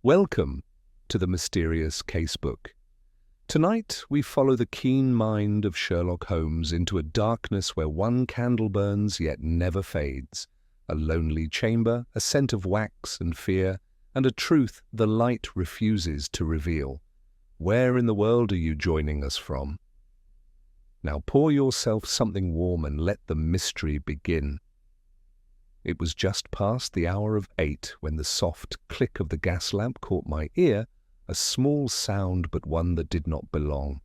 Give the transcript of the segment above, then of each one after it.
Welcome to the Mysterious Casebook. Tonight we follow the keen mind of Sherlock Holmes into a darkness where one candle burns yet never fades, a lonely chamber, a scent of wax and fear, and a truth the light refuses to reveal. Where in the world are you joining us from? Now pour yourself something warm and let the mystery begin. It was just past the hour of 8 when the soft click of the gas lamp caught my ear, a small sound but one that did not belong.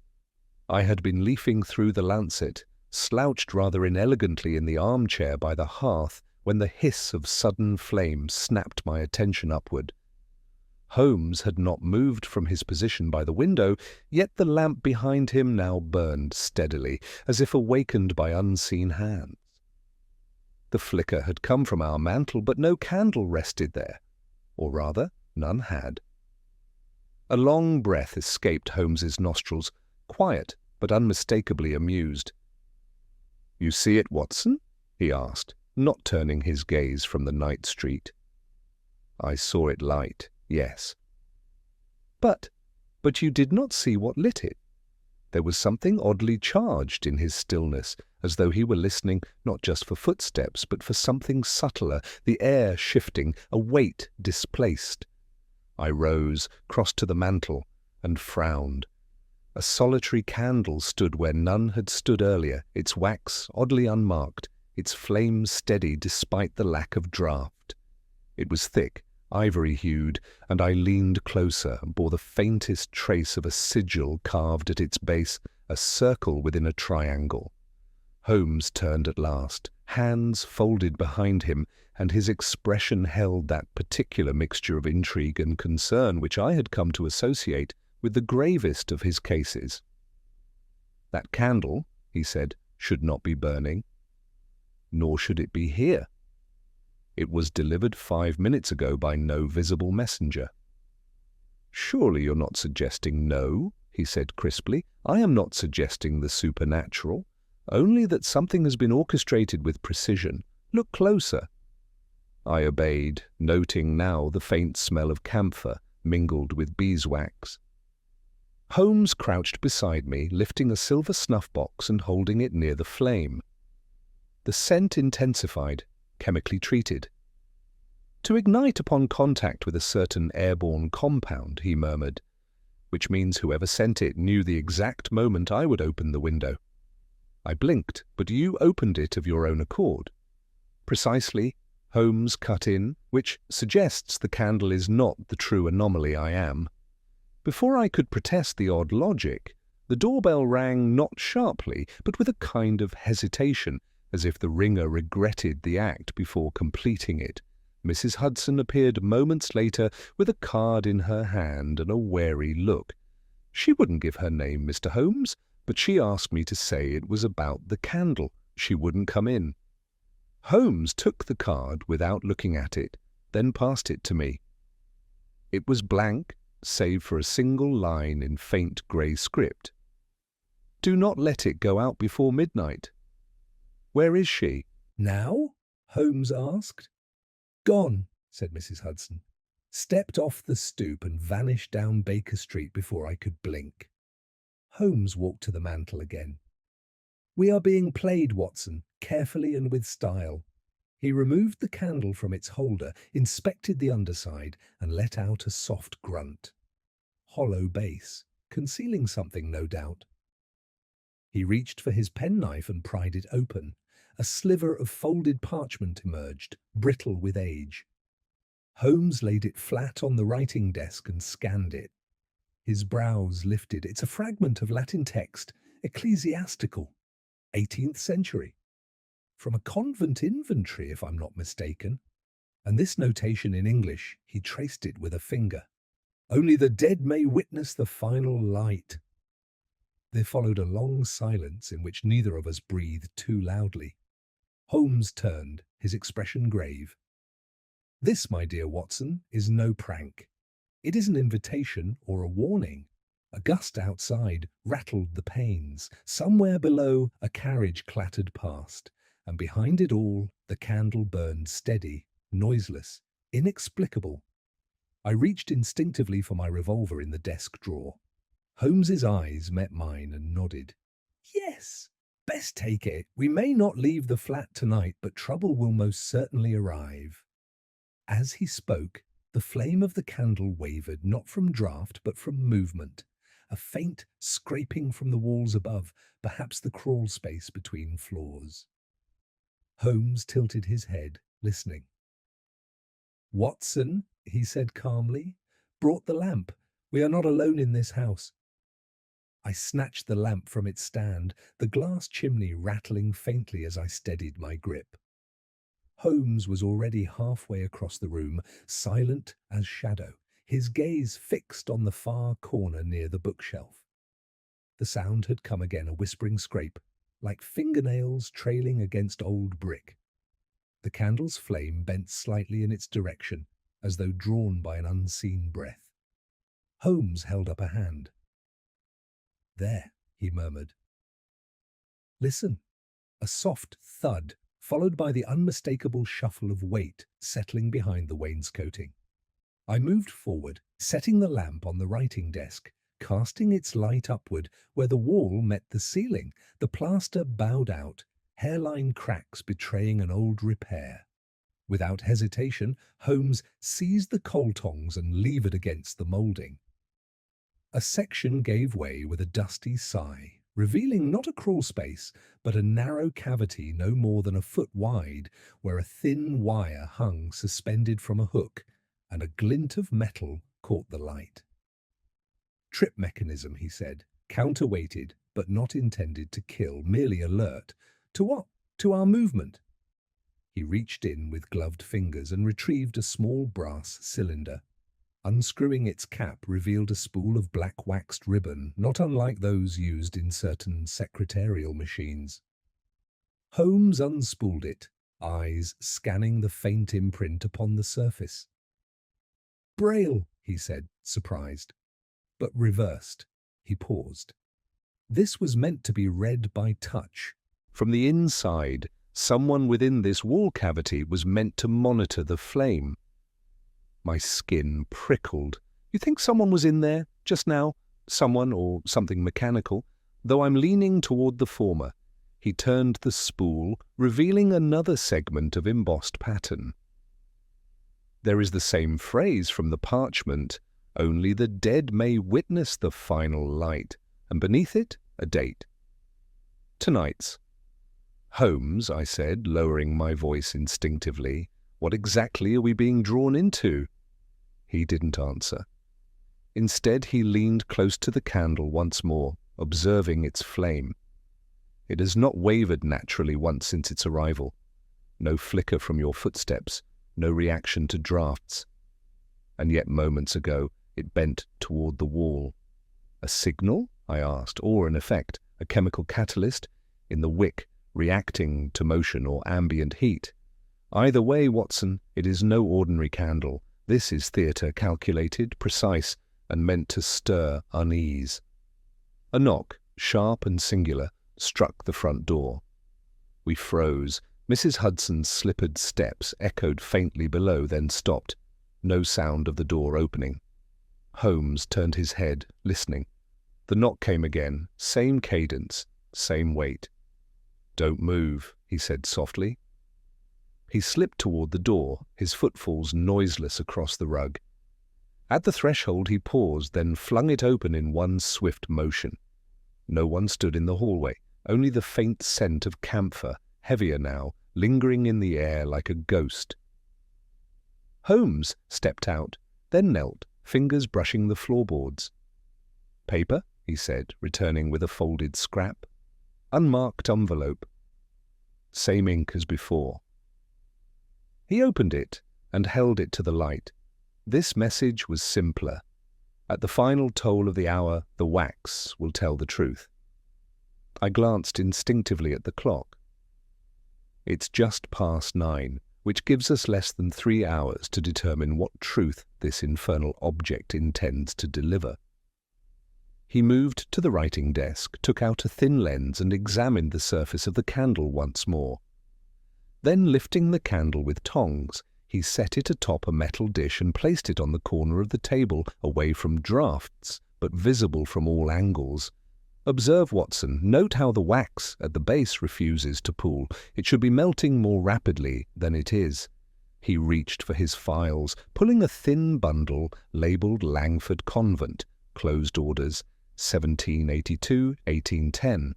I had been leafing through the Lancet, slouched rather inelegantly in the armchair by the hearth, when the hiss of sudden flame snapped my attention upward. Holmes had not moved from his position by the window, yet the lamp behind him now burned steadily, as if awakened by unseen hands. The flicker had come from our mantel, but no candle rested there, or rather, none had. A long breath escaped Holmes's nostrils, quiet but unmistakably amused. "You see it, Watson?" he asked, not turning his gaze from the night street. I saw it light, yes. But you did not see what lit it. There was something oddly charged in his stillness, as though he were listening not just for footsteps, but for something subtler, the air shifting, a weight displaced. I rose, crossed to the mantel, and frowned. A solitary candle stood where none had stood earlier, its wax oddly unmarked, its flame steady despite the lack of draught. It was thick, ivory-hued, and I leaned closer and bore the faintest trace of a sigil carved at its base, a circle within a triangle. Holmes turned at last, hands folded behind him, and his expression held that particular mixture of intrigue and concern which I had come to associate with the gravest of his cases. "That candle," he said, "should not be burning. Nor should it be here. It was delivered 5 minutes ago by no visible messenger." "Surely you're not suggesting no," he said crisply. "I am not suggesting the supernatural, only that something has been orchestrated with precision. Look closer." I obeyed, noting now the faint smell of camphor mingled with beeswax. Holmes crouched beside me, lifting a silver snuff-box and holding it near the flame. The scent intensified, chemically treated. "To ignite upon contact with a certain airborne compound," he murmured, "which means whoever sent it knew the exact moment I would open the window. I blinked, but you opened it of your own accord." "Precisely," Holmes cut in, "which suggests the candle is not the true anomaly I am." Before I could protest the odd logic, the doorbell rang not sharply, but with a kind of hesitation, as if the ringer regretted the act before completing it. Mrs. Hudson appeared moments later with a card in her hand and a wary look. She wouldn't give her name, Mr. Holmes, but she asked me to say it was about the candle. She wouldn't come in. Holmes took the card without looking at it, then passed it to me. It was blank, save for a single line in faint grey script. "Do not let it go out before midnight." "Where is she?" "Now?" Holmes asked. "Gone," said Mrs. Hudson. "Stepped off the stoop and vanished down Baker Street before I could blink." Holmes walked to the mantel again. "We are being played, Watson, carefully and with style." He removed the candle from its holder, inspected the underside, and let out a soft grunt. Hollow base, concealing something, no doubt. He reached for his penknife and pried it open. A sliver of folded parchment emerged, brittle with age. Holmes laid it flat on the writing desk and scanned it. His brows lifted. "It's a fragment of Latin text, ecclesiastical, 18th century. From a convent inventory, if I'm not mistaken. And this notation in English," he traced it with a finger. "'Only the dead may witness the final light.'" There followed a long silence in which neither of us breathed too loudly. Holmes turned, his expression grave. "This, my dear Watson, is no prank. It is an invitation or a warning." A gust outside rattled the panes. Somewhere below, a carriage clattered past, and behind it all, the candle burned steady, noiseless, inexplicable. I reached instinctively for my revolver in the desk drawer. Holmes's eyes met mine and nodded. Yes, best take it. We may not leave the flat tonight, but trouble will most certainly arrive. As he spoke, the flame of the candle wavered, not from draught, but from movement, a faint scraping from the walls above, perhaps the crawl space between floors. Holmes tilted his head, listening. Watson, he said calmly, brought the lamp. We are not alone in this house. I snatched the lamp from its stand, the glass chimney rattling faintly as I steadied my grip. Holmes was already halfway across the room, silent as shadow, his gaze fixed on the far corner near the bookshelf. The sound had come again, a whispering scrape, like fingernails trailing against old brick. The candle's flame bent slightly in its direction, as though drawn by an unseen breath. Holmes held up a hand. There, he murmured. Listen. A soft thud, followed by the unmistakable shuffle of weight settling behind the wainscoting. I moved forward, setting the lamp on the writing desk, casting its light upward where the wall met the ceiling. The plaster bowed out, hairline cracks betraying an old repair. Without hesitation, Holmes seized the coal tongs and levered against the moulding. A section gave way with a dusty sigh, revealing not a crawl space, but a narrow cavity no more than a foot wide, where a thin wire hung suspended from a hook, and a glint of metal caught the light. Trip mechanism, he said, counterweighted, but not intended to kill, merely alert. To what? To our movement. He reached in with gloved fingers and retrieved a small brass cylinder. Unscrewing its cap revealed a spool of black waxed ribbon, not unlike those used in certain secretarial machines. Holmes unspooled it, eyes scanning the faint imprint upon the surface. Braille, he said, surprised, but reversed. He paused. This was meant to be read by touch. From the inside, someone within this wall cavity was meant to monitor the flame. My skin prickled. You think someone was in there just now? Someone or something mechanical? Though I'm leaning toward the former. He turned the spool, revealing another segment of embossed pattern. There is the same phrase from the parchment, only the dead may witness the final light, and beneath it, a date. Tonight's. Holmes, I said, lowering my voice instinctively. What exactly are we being drawn into? He didn't answer. Instead, he leaned close to the candle once more, observing its flame. It has not wavered naturally once since its arrival. No flicker from your footsteps, no reaction to drafts. And yet moments ago, it bent toward the wall. A signal? I asked, or an effect, a chemical catalyst in the wick reacting to motion or ambient heat. Either way, Watson, it is no ordinary candle. This is theatre, calculated, precise, and meant to stir unease. A knock, sharp and singular, struck the front door. We froze. Mrs. Hudson's slippered steps echoed faintly below, then stopped. No sound of the door opening. Holmes turned his head, listening. The knock came again, same cadence, same weight. "Don't move," he said softly. He slipped toward the door, his footfalls noiseless across the rug. At the threshold he paused, then flung it open in one swift motion. No one stood in the hallway, only the faint scent of camphor, heavier now, lingering in the air like a ghost. Holmes stepped out, then knelt, fingers brushing the floorboards. "Paper?" he said, returning with a folded scrap. "Unmarked envelope. Same ink as before." He opened it and held it to the light. This message was simpler. At the final toll of the hour, the wax will tell the truth. I glanced instinctively at the clock. It's just past 9, which gives us less than 3 hours to determine what truth this infernal object intends to deliver. He moved to the writing desk, took out a thin lens and examined the surface of the candle once more. Then, lifting the candle with tongs, He set it atop a metal dish and placed it on the corner of the table, away from draughts, but visible from all angles. "Observe, Watson, note how the wax at the base refuses to pool. It should be melting more rapidly than it is." He reached for his files, pulling a thin bundle labelled Langford Convent, closed orders, 1782-1810.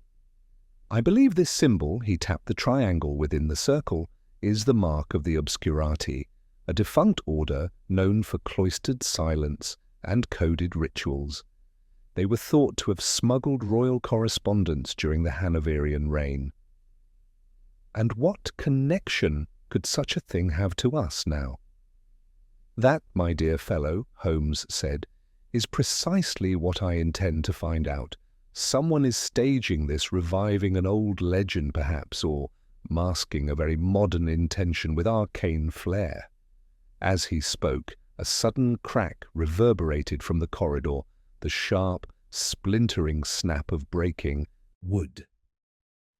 "I believe this symbol," he tapped the triangle within the circle, "is the mark of the Obscurati, a defunct order known for cloistered silence and coded rituals. They were thought to have smuggled royal correspondence during the Hanoverian reign." "And what connection could such a thing have to us now?" "That, my dear fellow," Holmes said, "is precisely what I intend to find out. Someone is staging this, reviving an old legend perhaps, or masking a very modern intention with arcane flair." As he spoke, a sudden crack reverberated from the corridor, the sharp, splintering snap of breaking wood.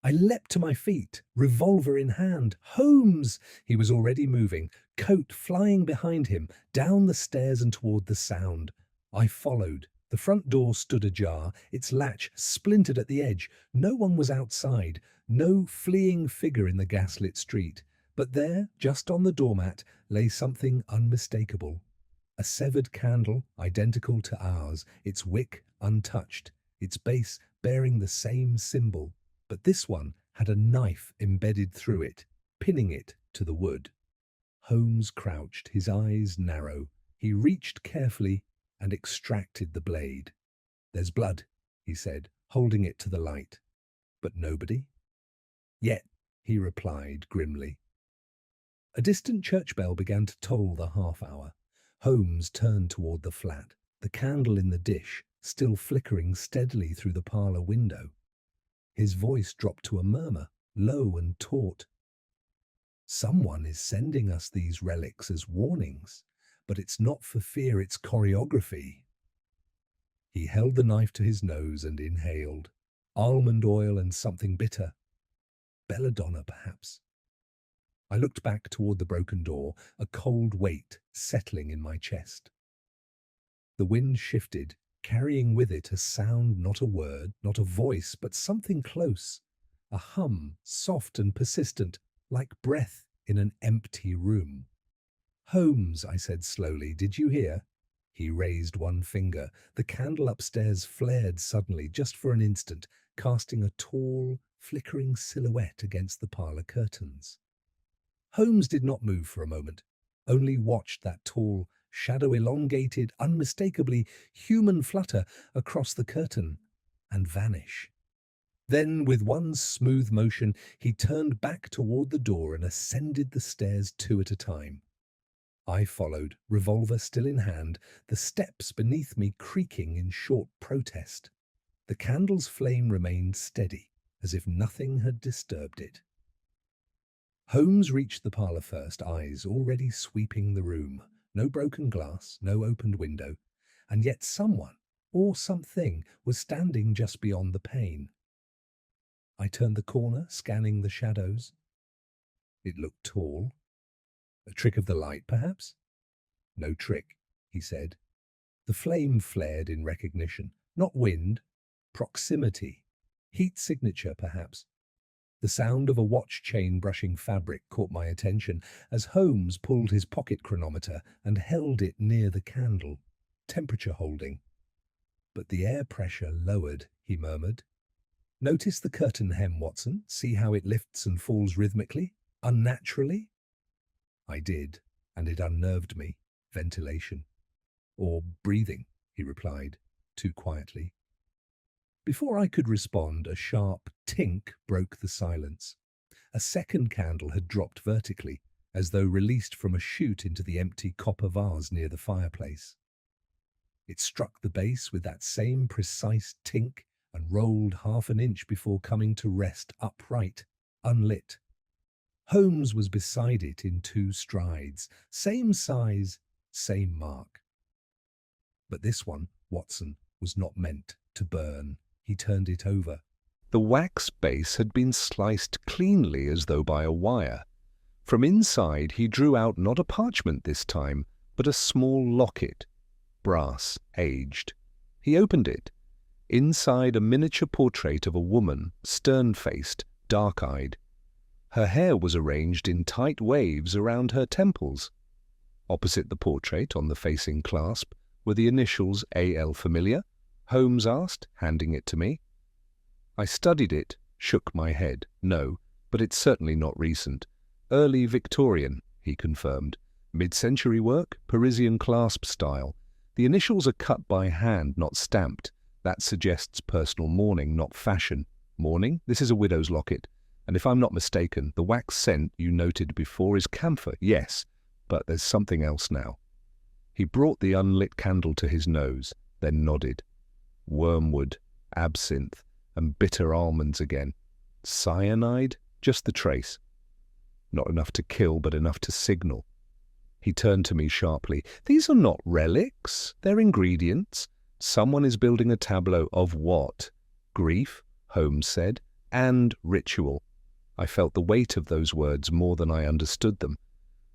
I leapt to my feet, revolver in hand. Holmes! He was already moving, coat flying behind him, down the stairs and toward the sound. I followed. The front door stood ajar, its latch splintered at the edge. No one was outside, no fleeing figure in the gaslit street. But there, just on the doormat, lay something unmistakable. A severed candle, identical to ours, its wick untouched, its base bearing the same symbol. But this one had a knife embedded through it, pinning it to the wood. Holmes crouched, his eyes narrow. He reached carefully and extracted the blade. "There's blood," he said, holding it to the light. "But nobody?" "Yet," he replied grimly. A distant church bell began to toll the half-hour. Holmes turned toward the flat, the candle in the dish still flickering steadily through the parlour window. His voice dropped to a murmur, low and taut. "Someone is sending us these relics as warnings, but it's not for fear it's choreography." He held the knife to his nose and inhaled. Almond oil and something bitter. Belladonna, perhaps. I looked back toward the broken door, a cold weight settling in my chest. The wind shifted, carrying with it a sound, not a word, not a voice, but something close, a hum, soft and persistent, like breath in an empty room. "Holmes," I said slowly, "did you hear?" He raised one finger. The candle upstairs flared suddenly, just for an instant, casting a tall, flickering silhouette against the parlour curtains. Holmes did not move for a moment, only watched that tall, shadow elongated, unmistakably human flutter across the curtain and vanish. Then, with one smooth motion, he turned back toward the door and ascended the stairs 2 at a time. I followed, revolver still in hand, the steps beneath me creaking in short protest. The candle's flame remained steady, as if nothing had disturbed it. Holmes reached the parlour first, eyes already sweeping the room. No broken glass, no opened window, and yet someone, or something, was standing just beyond the pane. I turned the corner, scanning the shadows. It looked tall. A trick of the light, perhaps? "No trick," he said. The flame flared in recognition. Not wind, proximity. Heat signature, perhaps. The sound of a watch chain brushing fabric caught my attention as Holmes pulled his pocket chronometer and held it near the candle, temperature holding. "But the air pressure lowered," he murmured. "Notice the curtain hem, Watson. See how it lifts and falls rhythmically, unnaturally?" I did, and it unnerved me. Ventilation. "Or breathing," he replied, too quietly. Before I could respond, a sharp tink broke the silence. A second candle had dropped vertically, as though released from a chute into the empty copper vase near the fireplace. It struck the base with that same precise tink and rolled half an inch before coming to rest upright, unlit. Holmes was beside it in 2 strides, same size, same mark. But this one, Watson, was not meant to burn. He turned it over. The wax base had been sliced cleanly as though by a wire. From inside he drew out not a parchment this time, but a small locket, brass, aged. He opened it. Inside a miniature portrait of a woman, stern-faced, dark-eyed. Her hair was arranged in tight waves around her temples. Opposite the portrait, on the facing clasp, were the initials A.L. familiar? Holmes asked, handing it to me. I studied it, shook my head. No, but it's certainly not recent. Early Victorian, he confirmed. Mid-century work, Parisian clasp style. The initials are cut by hand, not stamped. That suggests personal mourning, not fashion. Mourning? This is a widow's locket. And if I'm not mistaken, the wax scent you noted before is camphor, yes, but there's something else now. He brought the unlit candle to his nose, then nodded. Wormwood, absinthe, and bitter almonds again. Cyanide? Just the trace. Not enough to kill, but enough to signal. He turned to me sharply. These are not relics, they're ingredients. Someone is building a tableau of what? Grief, Holmes said, and ritual. I felt the weight of those words more than I understood them.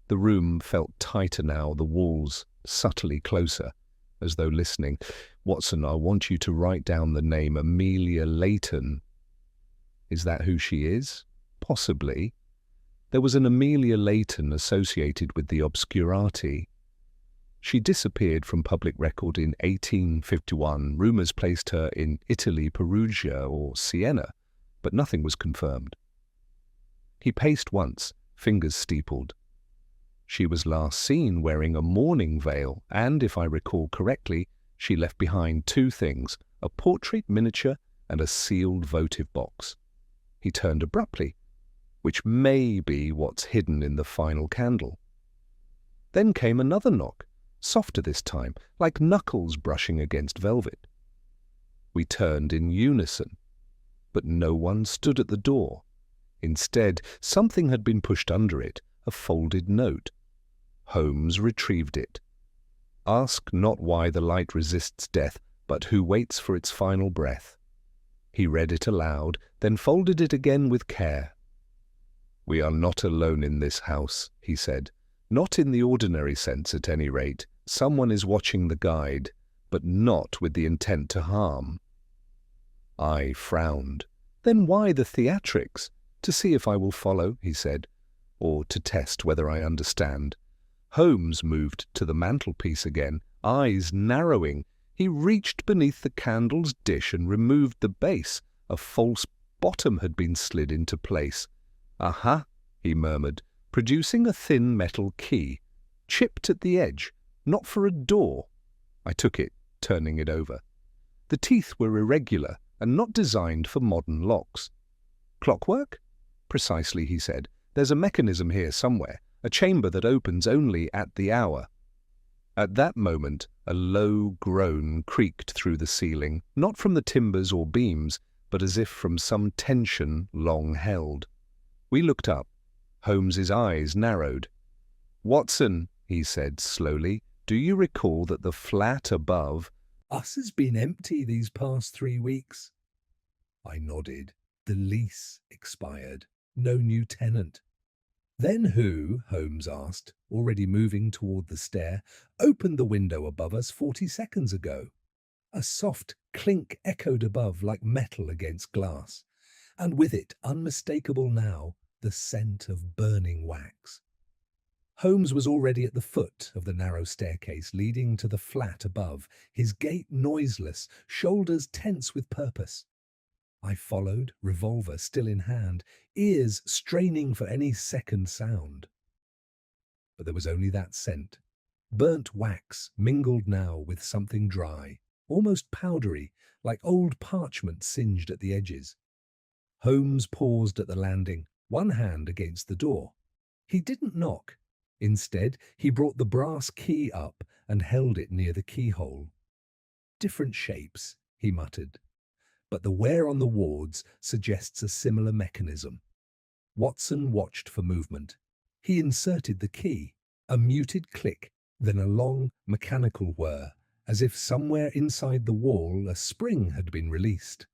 The room felt tighter now, the walls subtly closer, as though listening. Watson, I want you to write down the name Amelia Layton. Is that who she is? Possibly. There was an Amelia Layton associated with the obscurati. She disappeared from public record in 1851. Rumours placed her in Italy, Perugia, or Siena, but nothing was confirmed. He paced once, fingers steepled. She was last seen wearing a mourning veil, and, if I recall correctly, she left behind two things, a portrait miniature and a sealed votive box. He turned abruptly, which may be what's hidden in the final candle. Then came another knock, softer this time, like knuckles brushing against velvet. We turned in unison, but no one stood at the door. Instead, something had been pushed under it, a folded note. Holmes retrieved it. Ask not why the light resists death, but who waits for its final breath. He read it aloud, then folded it again with care. We are not alone in this house, he said. Not in the ordinary sense, at any rate. Someone is watching the guide, but not with the intent to harm. I frowned. Then why the theatrics? To see if I will follow, he said, or to test whether I understand. Holmes moved to the mantelpiece again, eyes narrowing. He reached beneath the candle's dish and removed the base. A false bottom had been slid into place. Aha, he murmured, producing a thin metal key, chipped at the edge, not for a door. I took it, turning it over. The teeth were irregular and not designed for modern locks. Clockwork? Precisely, he said. There's a mechanism here somewhere, a chamber that opens only at the hour. At that moment, a low groan creaked through the ceiling, not from the timbers or beams, but as if from some tension long held. We looked up. Holmes's eyes narrowed. Watson, he said slowly, do you recall that the flat above Us has been empty these past 3 weeks? I nodded. The lease expired. No new tenant. Then who, Holmes asked, already moving toward the stair, opened the window above us 40 seconds ago? A soft clink echoed above like metal against glass, and with it, unmistakable now, the scent of burning wax. Holmes was already at the foot of the narrow staircase leading to the flat above, his gait noiseless, shoulders tense with purpose. I followed, revolver still in hand, ears straining for any second sound. But there was only that scent. Burnt wax mingled now with something dry, almost powdery, like old parchment singed at the edges. Holmes paused at the landing, one hand against the door. He didn't knock. Instead, he brought the brass key up and held it near the keyhole. Different shapes, he muttered, but the wear on the wards suggests a similar mechanism. Watson watched for movement. He inserted the key, a muted click, then a long, mechanical whir, as if somewhere inside the wall a spring had been released.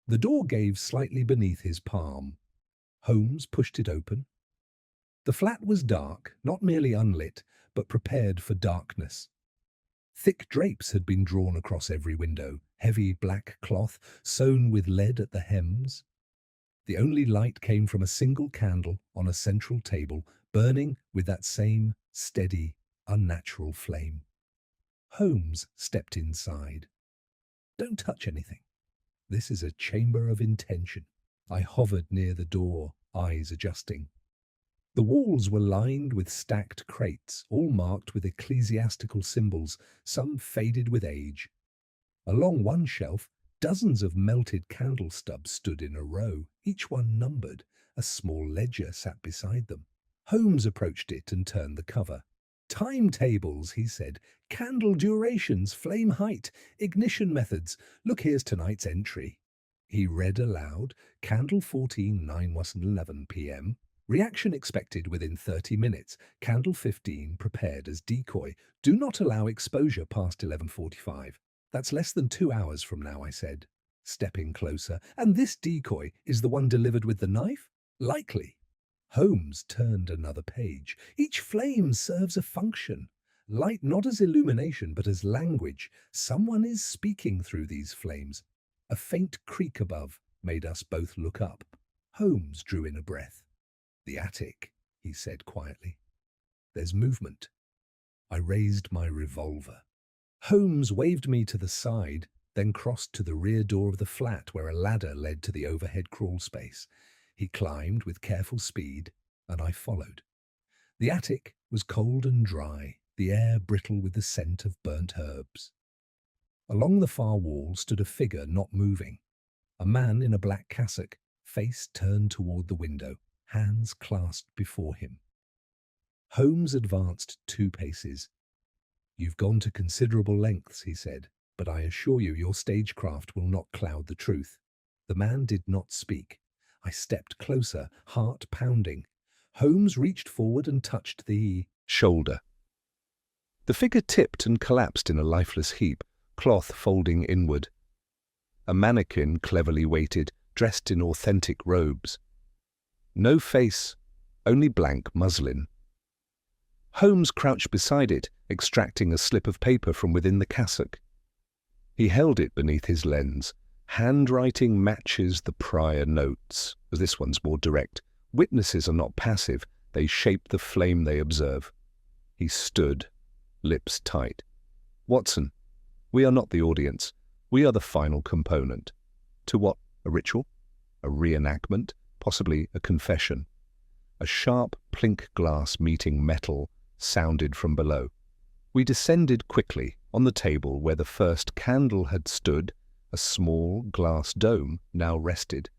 The door gave slightly beneath his palm. Holmes pushed it open. The flat was dark, not merely unlit, but prepared for darkness. Thick drapes had been drawn across every window, heavy black cloth sewn with lead at the hems. The only light came from a single candle on a central table, burning with that same steady, unnatural flame. Holmes stepped inside. "Don't touch anything. This is a chamber of intention." I hovered near the door, eyes adjusting. The walls were lined with stacked crates, all marked with ecclesiastical symbols, some faded with age. Along one shelf, dozens of melted candle stubs stood in a row, each one numbered. A small ledger sat beside them. Holmes approached it and turned the cover. "Timetables," he said. "Candle durations, flame height, ignition methods. Look, here's tonight's entry." He read aloud, "Candle 14, 9 was 11 p.m. Reaction expected within 30 minutes. Candle 15 prepared as decoy. Do not allow exposure past 11:45. "That's less than 2 hours from now," I said, stepping closer. "And this decoy is the one delivered with the knife?" "Likely." Holmes turned another page. "Each flame serves a function. Light not as illumination, but as language. Someone is speaking through these flames." A faint creak above made us both look up. Holmes drew in a breath. "The attic," he said quietly. "There's movement." I raised my revolver. Holmes waved me to the side, then crossed to the rear door of the flat where a ladder led to the overhead crawl space. He climbed with careful speed, and I followed. The attic was cold and dry, the air brittle with the scent of burnt herbs. Along the far wall stood a figure not moving. A man in a black cassock, face turned toward the window, hands clasped before him. Holmes advanced 2 paces. "You've gone to considerable lengths," he said, "but I assure you your stagecraft will not cloud the truth." The man did not speak. I stepped closer, heart pounding. Holmes reached forward and touched the shoulder. The figure tipped and collapsed in a lifeless heap, cloth folding inward. A mannequin cleverly waited, dressed in authentic robes. No face, only blank muslin. Holmes crouched beside it, extracting a slip of paper from within the cassock. He held it beneath his lens. Handwriting matches the prior notes, as this one's more direct. Witnesses are not passive, they shape the flame they observe. He stood, lips tight. "Watson, we are not the audience. We are the final component." To what? A ritual? A reenactment? Possibly a confession? A sharp plink glass meeting metal sounded from below. We descended quickly. On the table where the first candle had stood, a small glass dome now rested,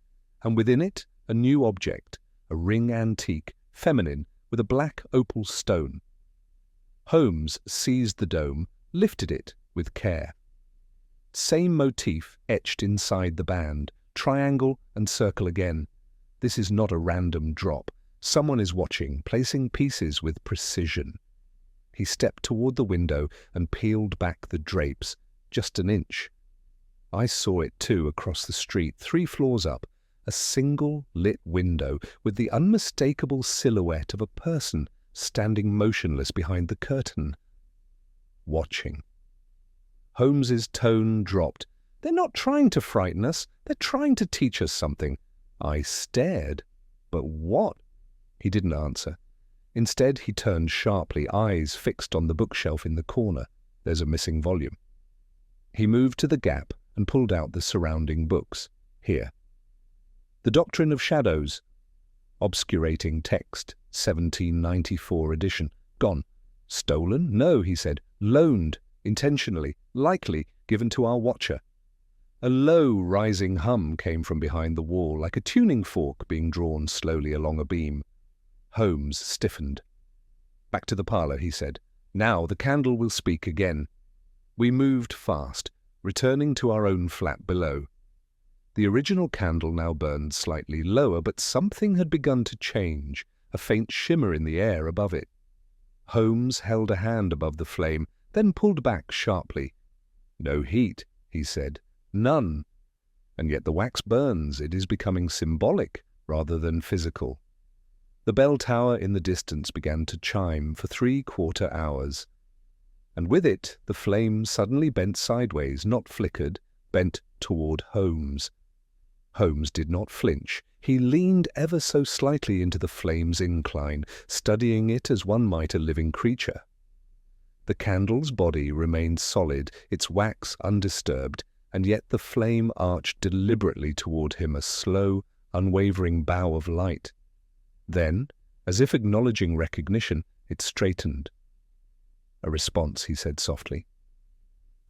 and within it a new object, a ring antique, feminine, with a black opal stone. Holmes seized the dome, lifted it with care. Same motif etched inside the band, triangle and circle again. This is not a random drop. Someone is watching, placing pieces with precision. He stepped toward the window and peeled back the drapes, just an inch. I saw it too across the street, 3 floors up, a single lit window with the unmistakable silhouette of a person standing motionless behind the curtain, watching. Holmes's tone dropped. "They're not trying to frighten us, they're trying to teach us something." I stared. "But what?" He didn't answer. Instead, he turned sharply, eyes fixed on the bookshelf in the corner. There's a missing volume. He moved to the gap and pulled out the surrounding books. Here. The Doctrine of Shadows. Obscurating text, 1794 edition. Gone. Stolen? No, he said. Loaned, intentionally, likely given to our watcher. A low, rising hum came from behind the wall, like a tuning fork being drawn slowly along a beam. Holmes stiffened. "Back to the parlour," he said. "Now the candle will speak again." We moved fast, returning to our own flat below. The original candle now burned slightly lower, but something had begun to change, a faint shimmer in the air above it. Holmes held a hand above the flame, then pulled back sharply. "No heat," he said. "None. And yet the wax burns. It is becoming symbolic rather than physical." The bell tower in the distance began to chime for 3/4 hours, and with it the flame suddenly bent sideways, not flickered, bent toward Holmes. Holmes did not flinch. He leaned ever so slightly into the flame's incline, studying it as one might a living creature. The candle's body remained solid, its wax undisturbed, and yet the flame arched deliberately toward him, a slow, unwavering bow of light. Then, as if acknowledging recognition, it straightened. "A response," he said softly.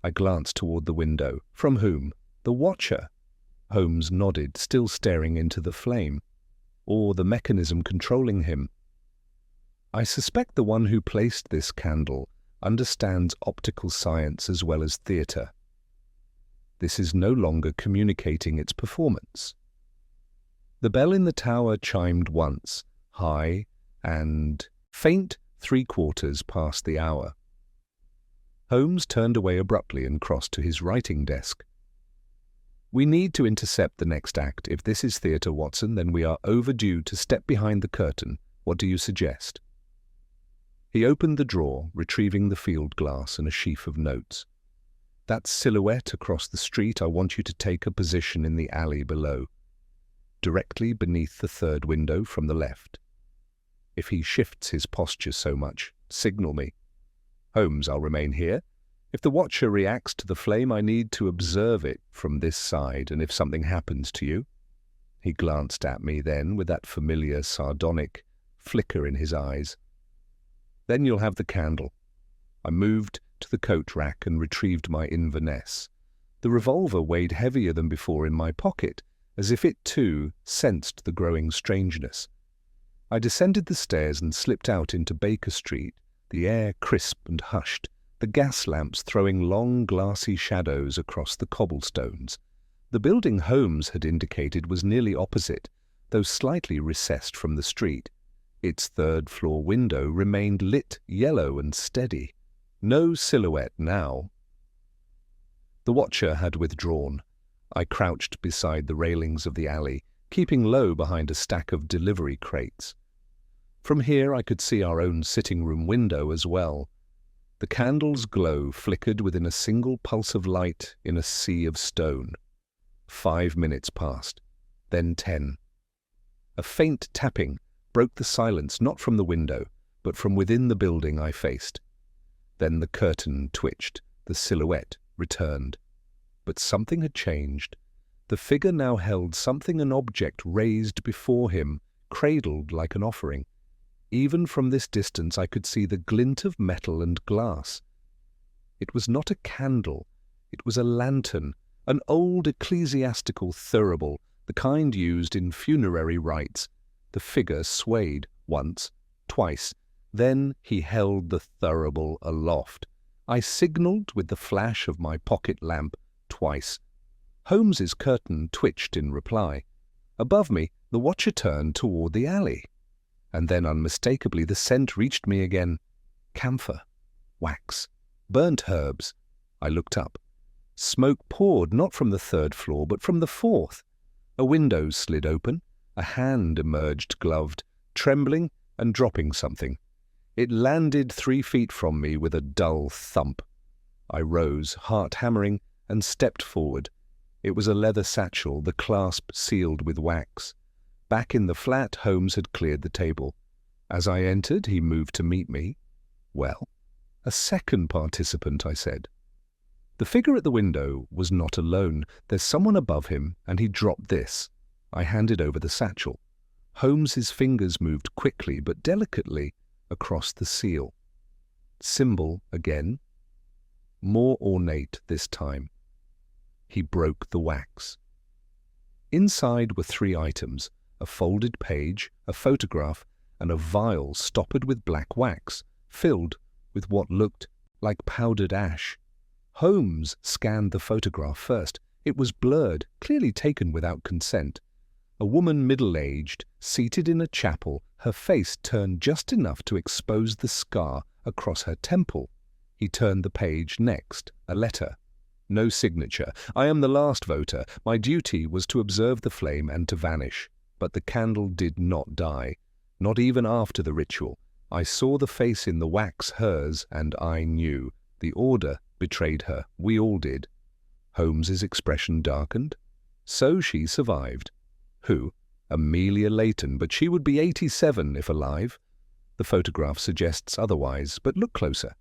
I glanced toward the window. From whom? The watcher. Holmes nodded, still staring into the flame. Or the mechanism controlling him. "I suspect the one who placed this candle understands optical science as well as theatre. This is no longer communicating its performance." The bell in the tower chimed once, high and faint, 3/4 past the hour. Holmes turned away abruptly and crossed to his writing desk. "We need to intercept the next act. If this is theatre, Watson, then we are overdue to step behind the curtain. What do you suggest?" He opened the drawer, retrieving the field glass and a sheaf of notes. "That silhouette across the street, I want you to take a position in the alley below, directly beneath the third window from the left. If he shifts his posture so much, signal me. Holmes, I'll remain here. If the watcher reacts to the flame, I need to observe it from this side, and if something happens to you—" He glanced at me then with that familiar sardonic flicker in his eyes. "Then you'll have the candle." I moved to the coat rack and retrieved my Inverness. The revolver weighed heavier than before in my pocket, as if it too sensed the growing strangeness. I descended the stairs and slipped out into Baker Street, the air crisp and hushed, the gas lamps throwing long glassy shadows across the cobblestones. The building Holmes had indicated was nearly opposite, though slightly recessed from the street. Its third-floor window remained lit yellow and steady. No silhouette now. The watcher had withdrawn. I crouched beside the railings of the alley, keeping low behind a stack of delivery crates. From here I could see our own sitting-room window as well. The candle's glow flickered within a single pulse of light in a sea of stone. 5 minutes passed, then 10. A faint tapping broke the silence, not from the window, but from within the building I faced. Then the curtain twitched, the silhouette returned. But something had changed. The figure now held something, an object raised before him, cradled like an offering. Even from this distance I could see the glint of metal and glass. It was not a candle, it was a lantern, an old ecclesiastical thurible, the kind used in funerary rites. The figure swayed once, twice, then he held the thurible aloft. I signalled with the flash of my pocket lamp twice. Holmes's curtain twitched in reply. Above me, the watcher turned toward the alley. And then unmistakably the scent reached me again. Camphor, wax, burnt herbs. I looked up. Smoke poured not from the third floor, but from the fourth. A window slid open. A hand emerged, gloved, trembling and dropping something. It landed 3 feet from me with a dull thump. I rose, heart hammering, and stepped forward. It was a leather satchel, the clasp sealed with wax. Back in the flat, Holmes had cleared the table. As I entered, he moved to meet me. "Well?" "A second participant," I said. The figure at the window was not alone. "There's someone above him, and he dropped this." I handed over the satchel. Holmes's fingers moved quickly but delicately across the seal. Symbol again, more ornate this time. He broke the wax. Inside were 3 items, a folded page, a photograph, and a vial stoppered with black wax, filled with what looked like powdered ash. Holmes scanned the photograph first. It was blurred, clearly taken without consent. A woman middle-aged, seated in a chapel, her face turned just enough to expose the scar across her temple. He turned the page next, a letter. No signature. "I am the last voter. My duty was to observe the flame and to vanish." But the candle did not die. Not even after the ritual. I saw the face in the wax hers, and I knew. The order betrayed her. We all did. Holmes's expression darkened. So she survived. Who? Amelia Layton, but she would be 87 if alive. The photograph suggests otherwise, but look closer.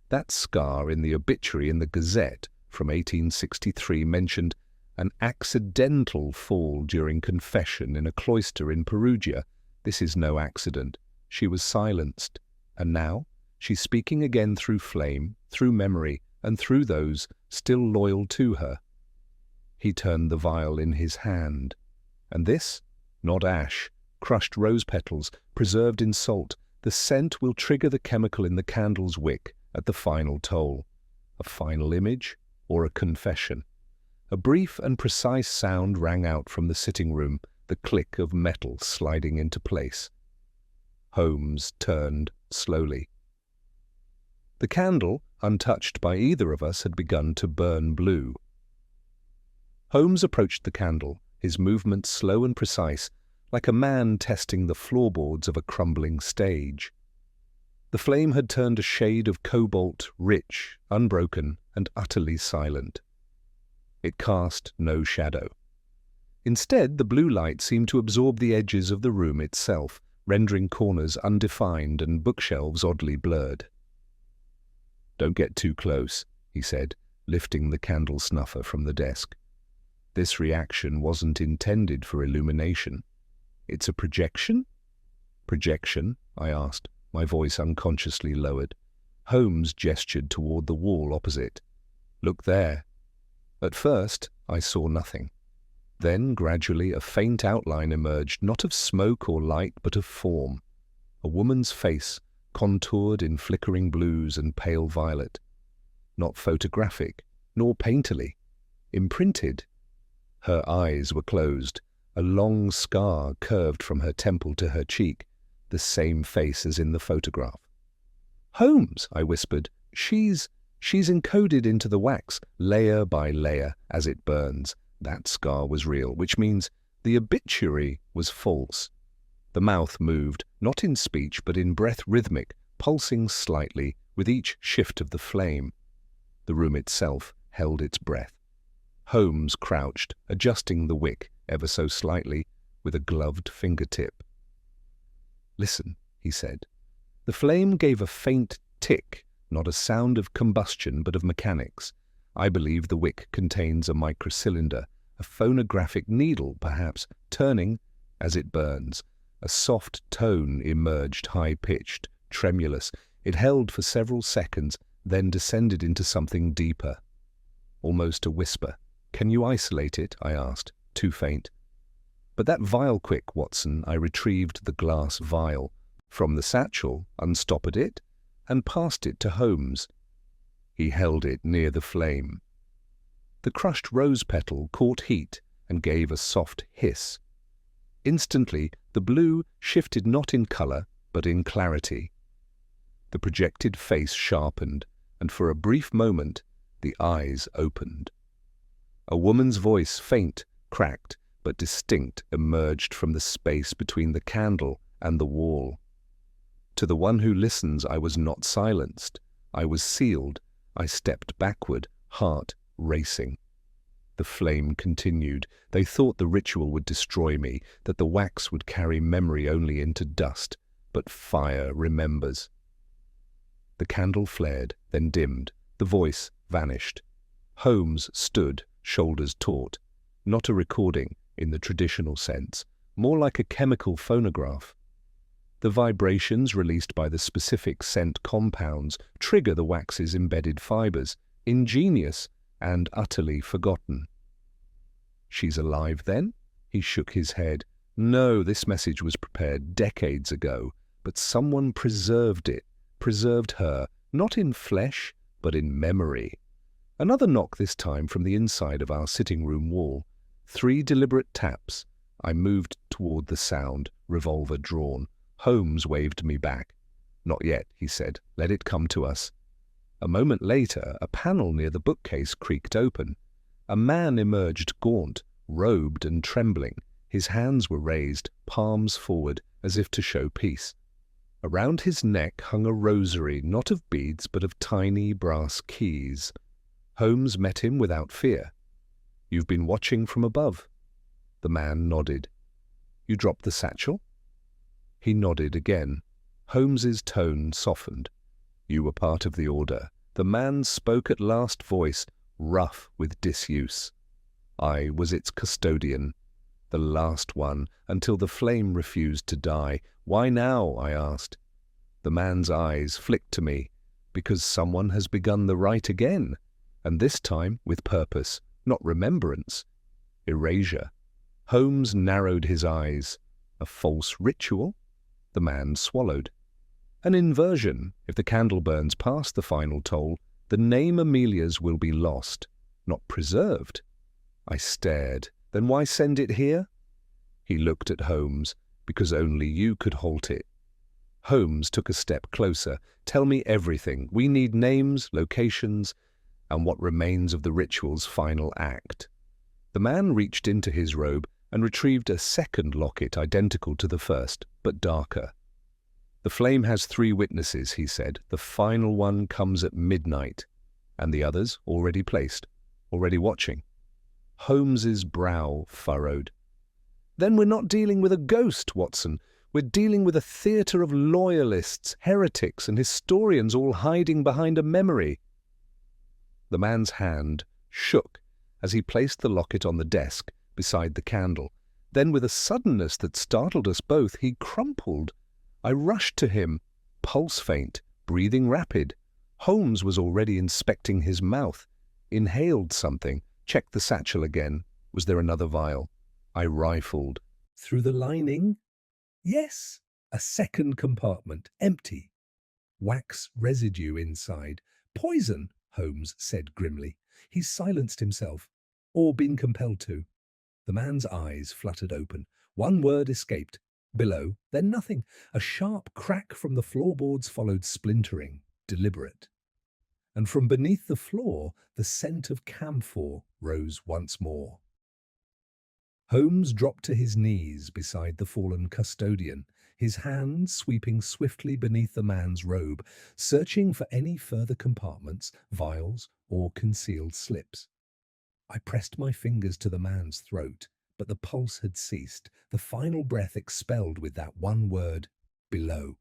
That scar in the obituary in the Gazette from 1863 mentioned an accidental fall during confession in a cloister in Perugia. This is no accident. She was silenced. And now she's speaking again through flame, through memory, and through those still loyal to her. He turned the vial in his hand. And this? Not ash. Crushed rose petals, preserved in salt. The scent will trigger the chemical in the candle's wick at the final toll. A final image or a confession. A brief and precise sound rang out from the sitting room, the click of metal sliding into place. Holmes turned slowly. The candle, untouched by either of us, had begun to burn blue. Holmes approached the candle, his movements slow and precise, like a man testing the floorboards of a crumbling stage. The flame had turned a shade of cobalt, rich, unbroken, and utterly silent. It cast no shadow. Instead, the blue light seemed to absorb the edges of the room itself, rendering corners undefined and bookshelves oddly blurred. "Don't get too close," he said, lifting the candle snuffer from the desk. "This reaction wasn't intended for illumination. It's a projection?" "Projection?" I asked, my voice unconsciously lowered. Holmes gestured toward the wall opposite. "Look there." At first, I saw nothing. Then, gradually, a faint outline emerged, not of smoke or light, but of form. A woman's face, contoured in flickering blues and pale violet. Not photographic, nor painterly. Imprinted. Her eyes were closed. A long scar curved from her temple to her cheek, the same face as in the photograph. "Holmes," I whispered, she's encoded into the wax, layer by layer, as it burns. That scar was real, which means the obituary was false. The mouth moved, not in speech, but in breath, rhythmic, pulsing slightly with each shift of the flame. The room itself held its breath. Holmes crouched, adjusting the wick ever so slightly with a gloved fingertip. "Listen," he said. The flame gave a faint tick, not a sound of combustion but of mechanics. I believe the wick contains a microcylinder, a phonographic needle, perhaps, turning as it burns. A soft tone emerged, high-pitched, tremulous. It held for several seconds, then descended into something deeper. Almost a whisper. "Can you isolate it?" I asked. "Too faint." "But that vial quick, Watson." I retrieved the glass vial from the satchel, unstoppered it, and passed it to Holmes. He held it near the flame. The crushed rose petal caught heat and gave a soft hiss. Instantly, the blue shifted not in color, but in clarity. The projected face sharpened, and for a brief moment, the eyes opened. A woman's voice, faint, cracked, but distinct, emerged from the space between the candle and the wall. To the one who listens, I was not silenced. I was sealed. I stepped backward, heart racing. The flame continued. They thought the ritual would destroy me, that the wax would carry memory only into dust. But fire remembers. The candle flared, then dimmed. The voice vanished. Holmes stood, shoulders taut. Not a recording, in the traditional sense, more like a chemical phonograph. The vibrations released by the specific scent compounds trigger the wax's embedded fibers, ingenious and utterly forgotten. "She's alive, then?" He shook his head. "No, this message was prepared decades ago, but someone preserved it, preserved her, not in flesh, but in memory." Another knock, this time from the inside of our sitting-room wall. 3 deliberate taps. I moved toward the sound, revolver drawn. Holmes waved me back. "Not yet," he said. "Let it come to us." A moment later, a panel near the bookcase creaked open. A man emerged, gaunt, robed and trembling, His hands were raised, palms forward, as if to show peace. Around his neck hung a rosary, not of beads, but of tiny brass keys. Holmes met him without fear. "You've been watching from above." The man nodded. "You dropped the satchel?" He nodded again. Holmes's tone softened. "You were part of the order." The man spoke at last, voice rough with disuse. "I was its custodian, the last one, until the flame refused to die." "Why now?" I asked. The man's eyes flicked to me. "Because someone has begun the rite again, and this time with purpose, not remembrance. Erasure." Holmes narrowed his eyes. "A false ritual?" The man swallowed. "An inversion. If the candle burns past the final toll, the name Amelia's will be lost, not preserved." I stared. "Then why send it here?" He looked at Holmes. "Because only you could halt it." Holmes took a step closer. "Tell me everything. We need names, locations, and what remains of the ritual's final act." The man reached into his robe and retrieved a second locket identical to the first, but darker. "The flame has 3 witnesses," he said. "The final one comes at midnight, and the others already placed, already watching." Holmes's brow furrowed. "Then we're not dealing with a ghost, Watson. We're dealing with a theatre of loyalists, heretics, and historians all hiding behind a memory." The man's hand shook as he placed the locket on the desk beside the candle. Then, with a suddenness that startled us both, he crumpled. I rushed to him, pulse faint, breathing rapid. Holmes was already inspecting his mouth, inhaled something, checked the satchel again. Was there another vial? I rifled. Through the lining? Yes, a second compartment, empty. Wax residue inside. "Poison," Holmes said grimly. He's silenced himself, or been compelled to. The man's eyes fluttered open. One word escaped. Below, then nothing. A sharp crack from the floorboards followed splintering, deliberate. And from beneath the floor, the scent of camphor rose once more. Holmes dropped to his knees beside the fallen custodian, his hands sweeping swiftly beneath the man's robe, searching for any further compartments, vials, or concealed slips. I pressed my fingers to the man's throat, but the pulse had ceased, the final breath expelled with that one word, "below."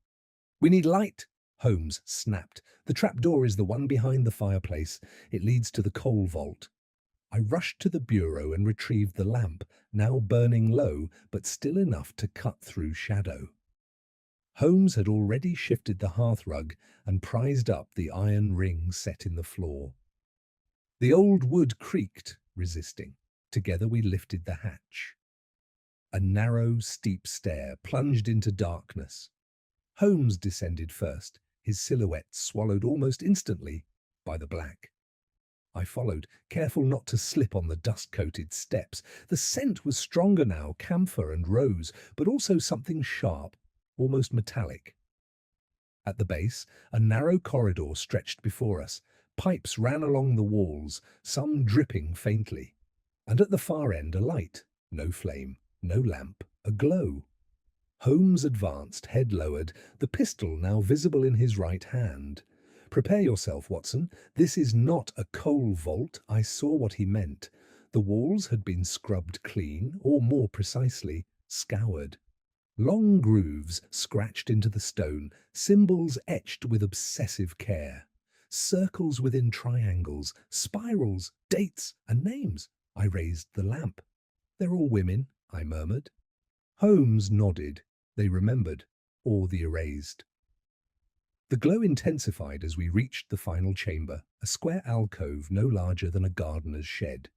"We need light," Holmes snapped. "The trapdoor is the one behind the fireplace. It leads to the coal vault." I rushed to the bureau and retrieved the lamp, now burning low, but still enough to cut through shadow. Holmes had already shifted the hearthrug and prized up the iron ring set in the floor. The old wood creaked, resisting. Together we lifted the hatch. A narrow, steep stair plunged into darkness. Holmes descended first, his silhouette swallowed almost instantly by the black. I followed, careful not to slip on the dust-coated steps. The scent was stronger now, camphor and rose, but also something sharp, almost metallic. At the base, a narrow corridor stretched before us. Pipes ran along the walls, some dripping faintly. And at the far end, a light. No flame, no lamp, a glow. Holmes advanced, head lowered, the pistol now visible in his right hand. "Prepare yourself, Watson. This is not a coal vault." I saw what he meant. The walls had been scrubbed clean, or more precisely, scoured. Long grooves scratched into the stone, symbols etched with obsessive care. Circles within triangles, spirals, dates, and names. I raised the lamp. "They're all women," I murmured. Holmes nodded. They remembered, or the erased. The glow intensified as we reached the final chamber, a square alcove no larger than a gardener's shed.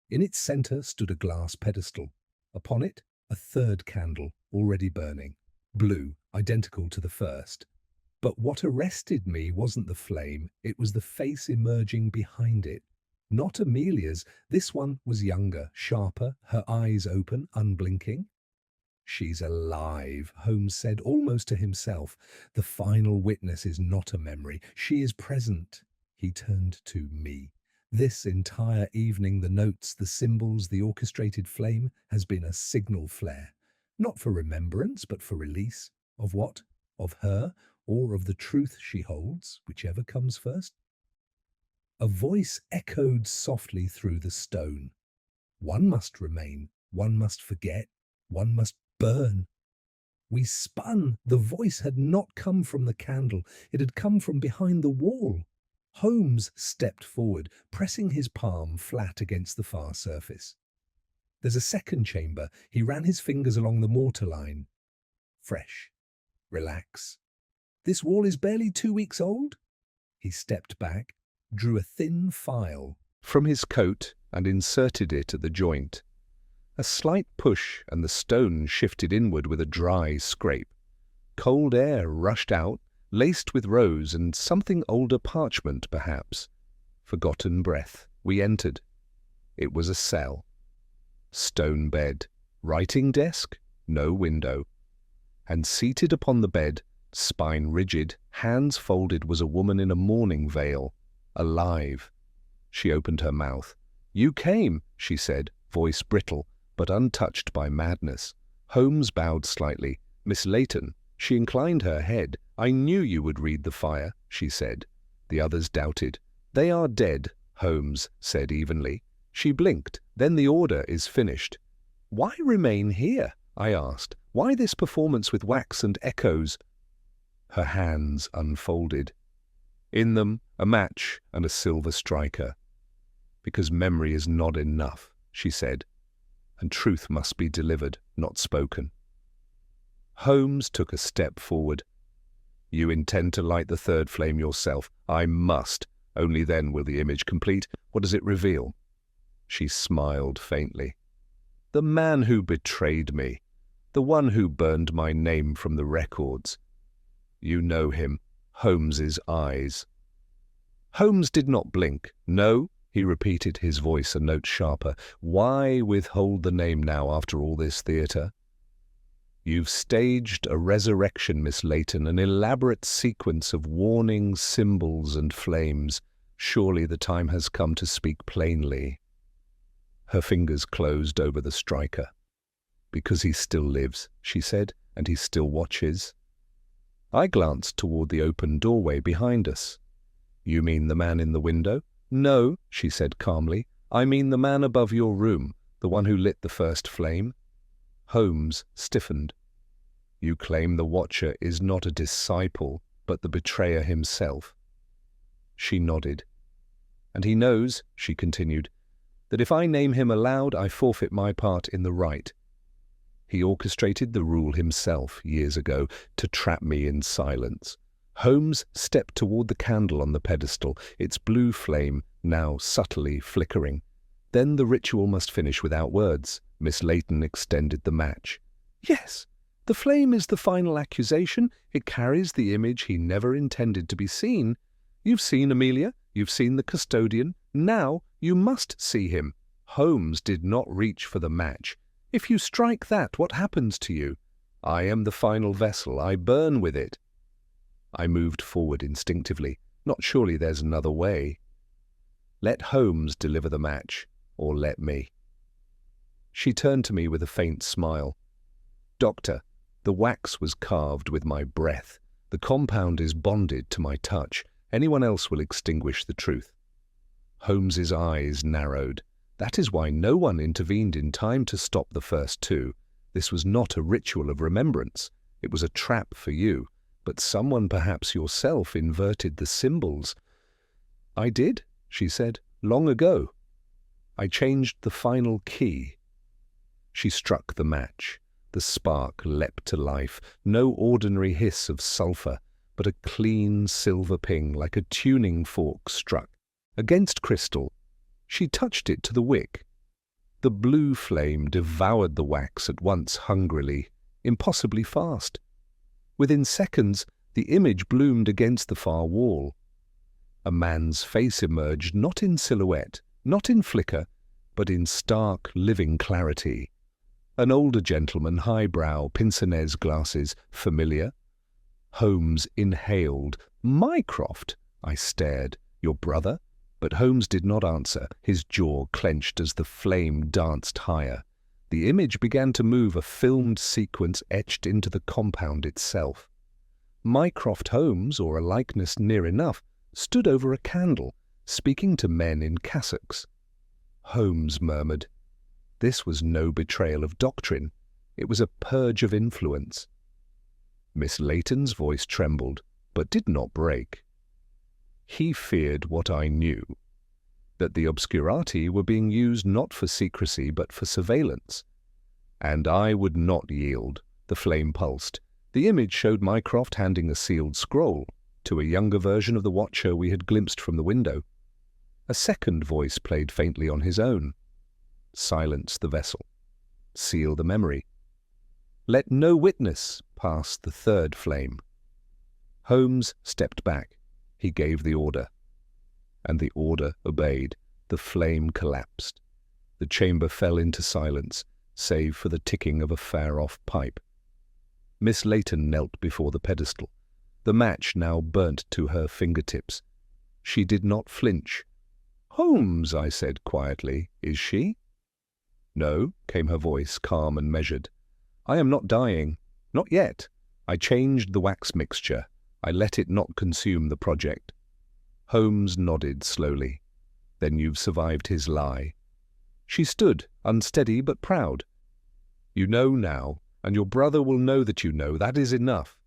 In its centre stood a glass pedestal. Upon it, a third candle, already burning, blue, identical to the first. But what arrested me wasn't the flame, it was the face emerging behind it. Not Amelia's, this one was younger, sharper, her eyes open, unblinking. "She's alive," Holmes said, almost to himself. "The final witness is not a memory. She is present." He turned to me. This entire evening, the notes, the symbols, the orchestrated flame has been a signal flare, not for remembrance, but for release. Of what? Of her, or of the truth she holds, whichever comes first? A voice echoed softly through the stone. One must remain, one must forget, one must burn. We spun. The voice had not come from the candle, it had come from behind the wall. Holmes stepped forward, pressing his palm flat against the far surface. There's a second chamber. He ran his fingers along the mortar line. Fresh. Relax. This wall is barely 2 weeks old. He stepped back, drew a thin file From his coat and inserted it at the joint. A slight push and the stone shifted inward with a dry scrape. Cold air rushed out, laced with rose and something older parchment, perhaps. Forgotten breath. We entered. It was a cell. Stone bed. Writing desk. No window. And seated upon the bed, spine rigid, hands folded, was a woman in a mourning veil. Alive. She opened her mouth. "You came," she said, voice brittle, but untouched by madness. Holmes bowed slightly. "Miss Layton." She inclined her head. "I knew you would read the fire," she said. The others doubted. "They are dead," Holmes said evenly. She blinked. "Then the order is finished." "Why remain here?" I asked. "Why this performance with wax and echoes?" Her hands unfolded. In them, a match and a silver striker. "Because memory is not enough," she said, "and truth must be delivered, not spoken." Holmes took a step forward. "You intend to light the third flame yourself?" "I must. Only then will the image complete. What does it reveal?" She smiled faintly. "The man who betrayed me. The one who burned my name from the records. You know him." Holmes's eyes. Holmes did not blink. "No," he repeated, his voice a note sharper. "Why withhold the name now after all this theatre? You've staged a resurrection, Miss Layton, an elaborate sequence of warnings, symbols, and flames. Surely the time has come to speak plainly." Her fingers closed over the striker. "Because he still lives," she said, "and he still watches." I glanced toward the open doorway behind us. "You mean the man in the window?" "No," she said calmly. "I mean the man above your room, the one who lit the first flame." Holmes stiffened. "You claim the watcher is not a disciple, but the betrayer himself." She nodded. "And he knows," she continued, "that if I name him aloud, I forfeit my part in the right. He orchestrated the rule himself years ago to trap me in silence." Holmes stepped toward the candle on the pedestal, its blue flame now subtly flickering. "Then the ritual must finish without words." Miss Layton extended the match. "Yes, the flame is the final accusation. It carries the image he never intended to be seen. You've seen Amelia, you've seen the custodian. Now you must see him." Holmes did not reach for the match. "If you strike that, what happens to you?" "I am the final vessel. I burn with it." I moved forward instinctively. "Not surely there's another way." "Let Holmes deliver the match, or let me." She turned to me with a faint smile. "Doctor, the wax was carved with my breath. The compound is bonded to my touch. Anyone else will extinguish the truth." Holmes's eyes narrowed. "That is why no one intervened in time to stop the first two. This was not a ritual of remembrance. It was a trap for you. But someone, perhaps yourself, inverted the symbols." "I did," she said, "long ago. I changed the final key." She struck the match. The spark leapt to life. No ordinary hiss of sulphur, but a clean silver ping like a tuning fork struck against crystal. She touched it to the wick. The blue flame devoured the wax at once hungrily, impossibly fast. Within seconds, the image bloomed against the far wall. A man's face emerged, not in silhouette, not in flicker, but in stark, living clarity. An older gentleman, highbrow, pince-nez glasses, familiar. Holmes inhaled. "Mycroft!" I stared. "Your brother?" But Holmes did not answer, his jaw clenched as the flame danced higher. The image began to move, a filmed sequence etched into the compound itself. Mycroft Holmes, or a likeness near enough, stood over a candle, speaking to men in cassocks. Holmes murmured. This was no betrayal of doctrine. It was a purge of influence. Miss Layton's voice trembled, but did not break. He feared what I knew, that the obscurati were being used not for secrecy but for surveillance. And I would not yield. The flame pulsed. The image showed Mycroft handing a sealed scroll to a younger version of the watcher we had glimpsed from the window. A second voice played faintly on his own. Silence the vessel. Seal the memory. Let no witness pass the third flame. Holmes stepped back. He gave the order. And the order obeyed. The flame collapsed. The chamber fell into silence, save for the ticking of a far-off pipe. Miss Layton knelt before the pedestal. The match now burnt to her fingertips. She did not flinch. "Holmes," I said quietly, "is she?" "No," came her voice, calm and measured. "I am not dying. Not yet. I changed the wax mixture. I let it not consume the project." Holmes nodded slowly. "Then you've survived his lie." She stood, unsteady but proud. "You know now, and your brother will know that you know. That is enough."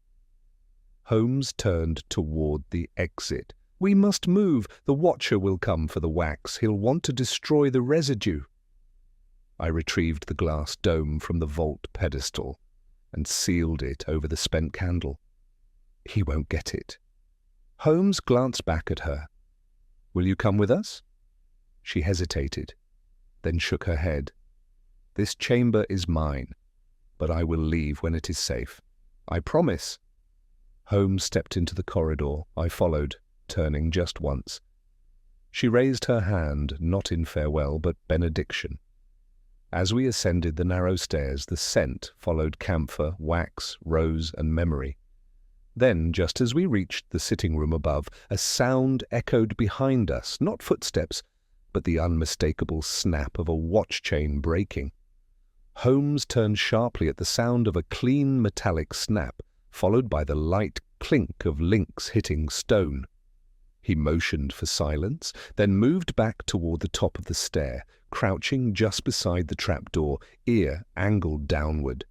Holmes turned toward the exit. "We must move. The watcher will come for the wax. He'll want to destroy the residue." I retrieved the glass dome from the vault pedestal and sealed it over the spent candle. He won't get it. Holmes glanced back at her. "Will you come with us?" She hesitated, then shook her head. "This chamber is mine, but I will leave when it is safe. I promise." Holmes stepped into the corridor. I followed, turning just once. She raised her hand, not in farewell, but benediction. As we ascended the narrow stairs, the scent followed camphor, wax, rose, and memory. Then, just as we reached the sitting room above, a sound echoed behind us, not footsteps, but the unmistakable snap of a watch chain breaking. Holmes turned sharply at the sound of a clean metallic snap, followed by the light clink of links hitting stone. He motioned for silence, then moved back toward the top of the stair, crouching just beside the trapdoor, ear angled downward.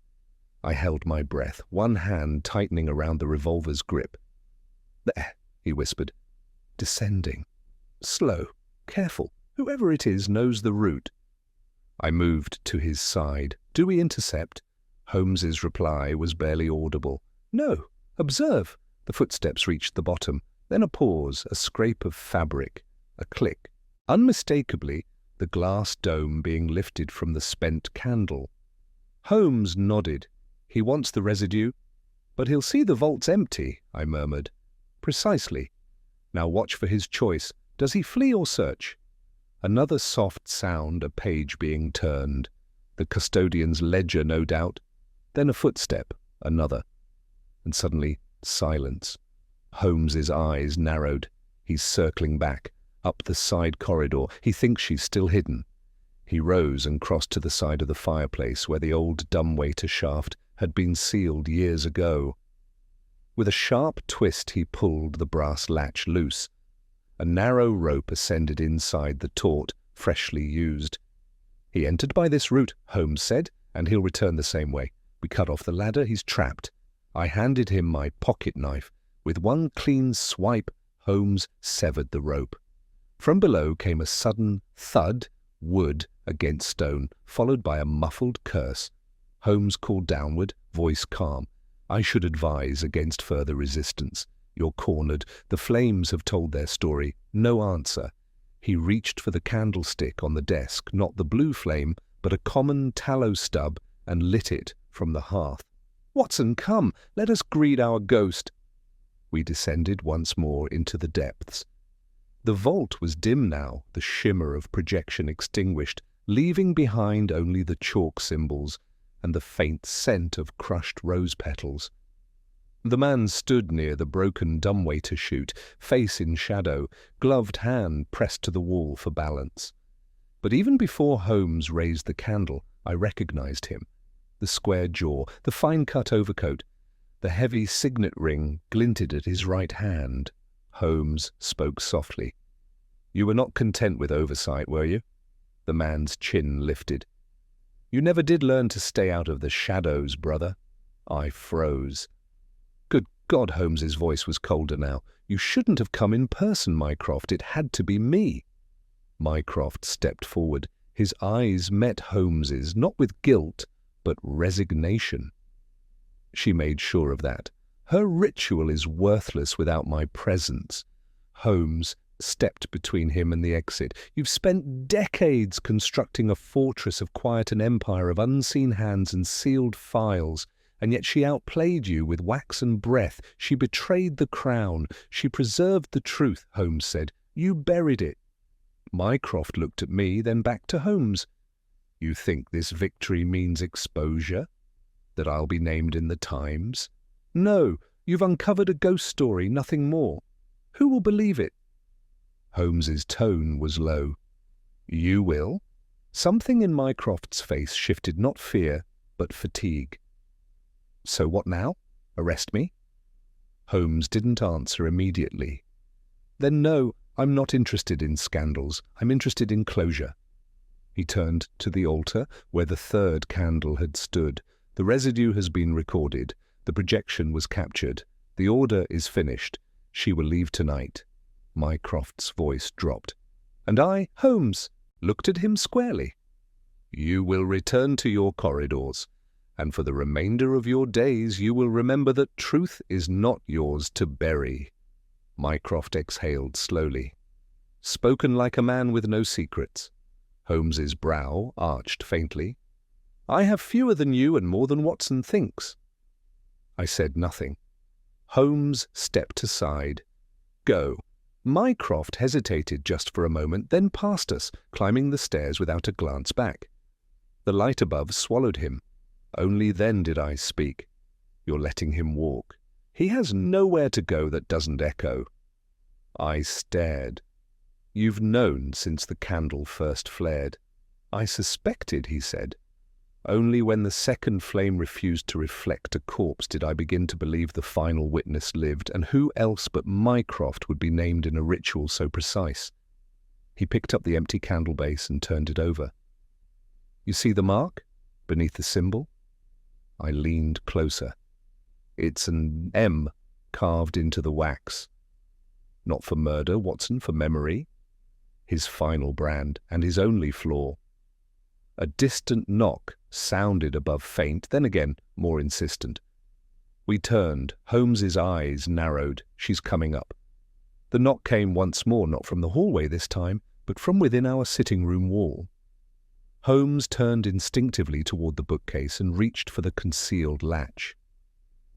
I held my breath, one hand tightening around the revolver's grip. "There," he whispered. "Descending. Slow. Careful. Whoever it is knows the route." I moved to his side. "Do we intercept?" Holmes's reply was barely audible. "No. Observe." The footsteps reached the bottom. Then a pause, a scrape of fabric, a click. Unmistakably, the glass dome being lifted from the spent candle. Holmes nodded. "He wants the residue." "But he'll see the vault's empty," I murmured. "Precisely. Now watch for his choice. Does he flee or search?" Another soft sound, a page being turned. The custodian's ledger, no doubt. Then a footstep, another. And suddenly, silence. Holmes's eyes narrowed. He's circling back, up the side corridor. He thinks she's still hidden. He rose and crossed to the side of the fireplace where the old dumbwaiter shaft had been sealed years ago. With a sharp twist he pulled the brass latch loose. A narrow rope ascended inside the taut, freshly used. "He entered by this route," Holmes said, "and he'll return the same way. We cut off the ladder, he's trapped." I handed him my pocket knife. With one clean swipe, Holmes severed the rope. From below came a sudden thud, wood against stone, followed by a muffled curse. Holmes called downward, voice calm. "I should advise against further resistance. You're cornered. The flames have told their story. No answer." He reached for the candlestick on the desk, not the blue flame, but a common tallow stub, and lit it from the hearth. "Watson, come! Let us greet our ghost." We descended once more into the depths. The vault was dim now, the shimmer of projection extinguished, leaving behind only the chalk symbols and the faint scent of crushed rose petals. The man stood near the broken dumbwaiter chute, face in shadow, gloved hand pressed to the wall for balance. But even before Holmes raised the candle, I recognized him. The square jaw, the fine-cut overcoat, the heavy signet ring glinted at his right hand. Holmes spoke softly. "You were not content with oversight, were you?" The man's chin lifted. "You never did learn to stay out of the shadows, brother." I froze. "Good God," Holmes's voice was colder now. "You shouldn't have come in person, Mycroft. It had to be me." Mycroft stepped forward. His eyes met Holmes's, not with guilt, but resignation. She made sure of that. Her ritual is worthless without my presence. Holmes stepped between him and the exit. "You've spent decades constructing a fortress of quiet, an empire of unseen hands and sealed files. And yet she outplayed you with waxen breath. She betrayed the crown. She preserved the truth," Holmes said. "You buried it." Mycroft looked at me, then back to Holmes. "You think this victory means exposure? That I'll be named in the Times?" "No, you've uncovered a ghost story, nothing more. Who will believe it?" Holmes's tone was low. "You will?" Something in Mycroft's face shifted, not fear, but fatigue. "So what now? Arrest me?" Holmes didn't answer immediately. "Then no, I'm not interested in scandals. I'm interested in closure." He turned to the altar, where the third candle had stood. "The residue has been recorded. The projection was captured. The order is finished. She will leave tonight." Mycroft's voice dropped. And I, Holmes, looked at him squarely. "You will return to your corridors. And for the remainder of your days you will remember that truth is not yours to bury." Mycroft exhaled slowly. "Spoken like a man with no secrets." Holmes's brow arched faintly. "I have fewer than you and more than Watson thinks." I said nothing. Holmes stepped aside. "Go." Mycroft hesitated just for a moment, then passed us, climbing the stairs without a glance back. The light above swallowed him. Only then did I speak. "You're letting him walk. He has nowhere to go that doesn't echo." I stared. "You've known since the candle first flared." "I suspected," he said. "Only when the second flame refused to reflect a corpse did I begin to believe the final witness lived, and who else but Mycroft would be named in a ritual so precise." He picked up the empty candle base and turned it over. "You see the mark beneath the symbol?" I leaned closer. "It's an M carved into the wax. Not for murder, Watson, for memory. His final brand, and his only flaw." A distant knock sounded above faint, then again more insistent. We turned. Holmes's eyes narrowed. "She's coming up." The knock came once more, not from the hallway this time, but from within our sitting-room wall. Holmes turned instinctively toward the bookcase and reached for the concealed latch.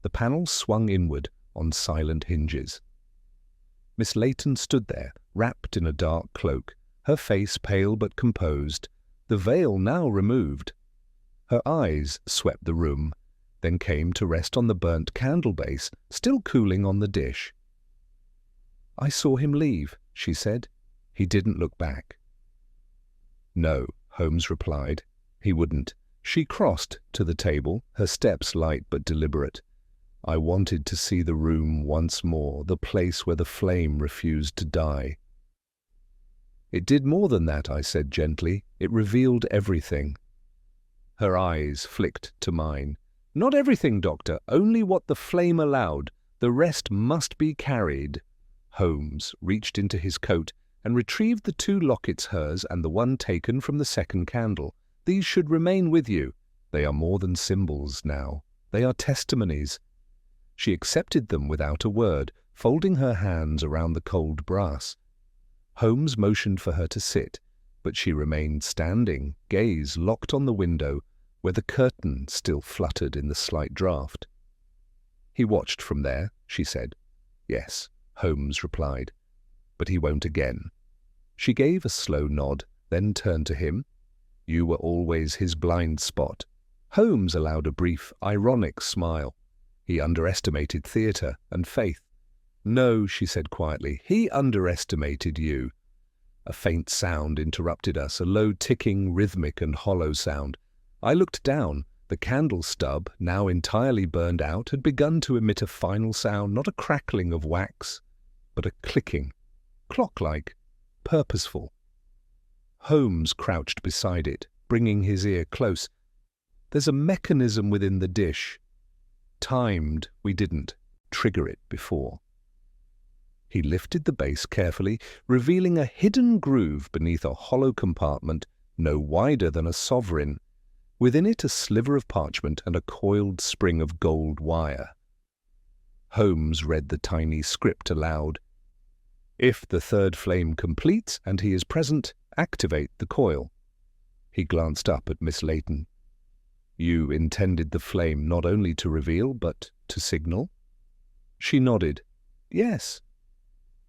The panel swung inward on silent hinges. Miss Layton stood there, wrapped in a dark cloak, her face pale but composed, the veil now removed. Her eyes swept the room, then came to rest on the burnt candle base, still cooling on the dish. "I saw him leave," she said. "He didn't look back." "No," Holmes replied. "He wouldn't." She crossed to the table, her steps light but deliberate. "I wanted to see the room once more, the place where the flame refused to die." "It did more than that," I said gently. "It revealed everything." Her eyes flicked to mine. "Not everything, Doctor, only what the flame allowed. The rest must be carried." Holmes reached into his coat and retrieved the 2 lockets, hers and the one taken from the second candle. "These should remain with you. They are more than symbols now. They are testimonies." She accepted them without a word, folding her hands around the cold brass. Holmes motioned for her to sit, but she remained standing, gaze locked on the window, where the curtain still fluttered in the slight draught. "He watched from there," she said. "Yes," Holmes replied. "But he won't again." She gave a slow nod, then turned to him. "You were always his blind spot." Holmes allowed a brief, ironic smile. He underestimated theatre and faith. No, she said quietly, he underestimated you. A faint sound interrupted us, a low ticking, rhythmic and hollow sound. I looked down. The candle stub, now entirely burned out, had begun to emit a final sound, not a crackling of wax, but a clicking, clock-like, purposeful. Holmes crouched beside it, bringing his ear close. There's a mechanism within the dish. Timed, we didn't trigger it before. He lifted the base carefully, revealing a hidden groove beneath a hollow compartment no wider than a sovereign. Within it a sliver of parchment and a coiled spring of gold wire. Holmes read the tiny script aloud. If the third flame completes and he is present, activate the coil. He glanced up at Miss Layton. You intended the flame not only to reveal, but to signal? She nodded. Yes.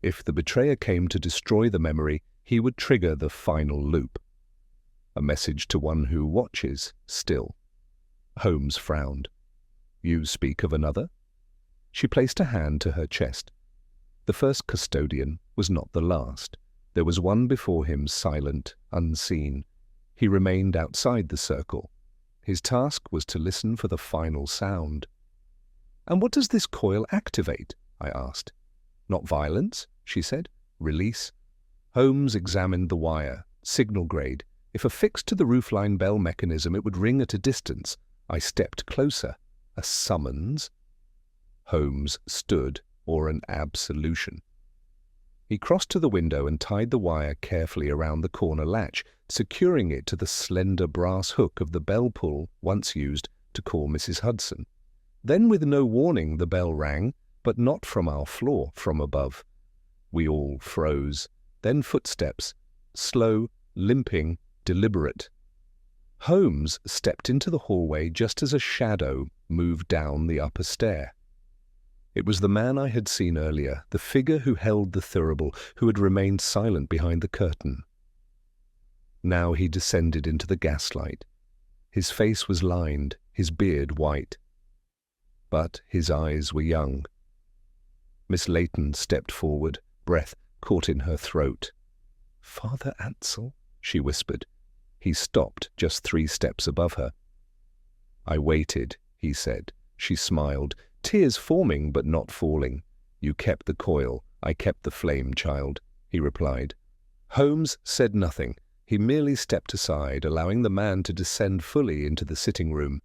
If the betrayer came to destroy the memory, he would trigger the final loop. A message to one who watches, still. Holmes frowned. You speak of another? She placed a hand to her chest. The first custodian was not the last. There was one before him, silent, unseen. He remained outside the circle. His task was to listen for the final sound. And what does this coil activate? I asked. Not violence, she said. Release. Holmes examined the wire, signal grade. If affixed to the roofline bell mechanism, it would ring at a distance. I stepped closer. A summons? Holmes stood, or an absolution. He crossed to the window and tied the wire carefully around the corner latch, securing it to the slender brass hook of the bell pull once used to call Mrs. Hudson. Then, with no warning, the bell rang, but not from our floor, from above. We all froze. Then footsteps, slow, limping, deliberate. Holmes stepped into the hallway just as a shadow moved down the upper stair. It was the man I had seen earlier, the figure who held the thurible, who had remained silent behind the curtain. Now he descended into the gaslight. His face was lined, his beard white. But his eyes were young. Miss Layton stepped forward, breath caught in her throat. Father Ansel? She whispered. He stopped just 3 steps above her. I waited, he said. She smiled, tears forming but not falling. You kept the coil, I kept the flame, child, he replied. Holmes said nothing. He merely stepped aside, allowing the man to descend fully into the sitting room.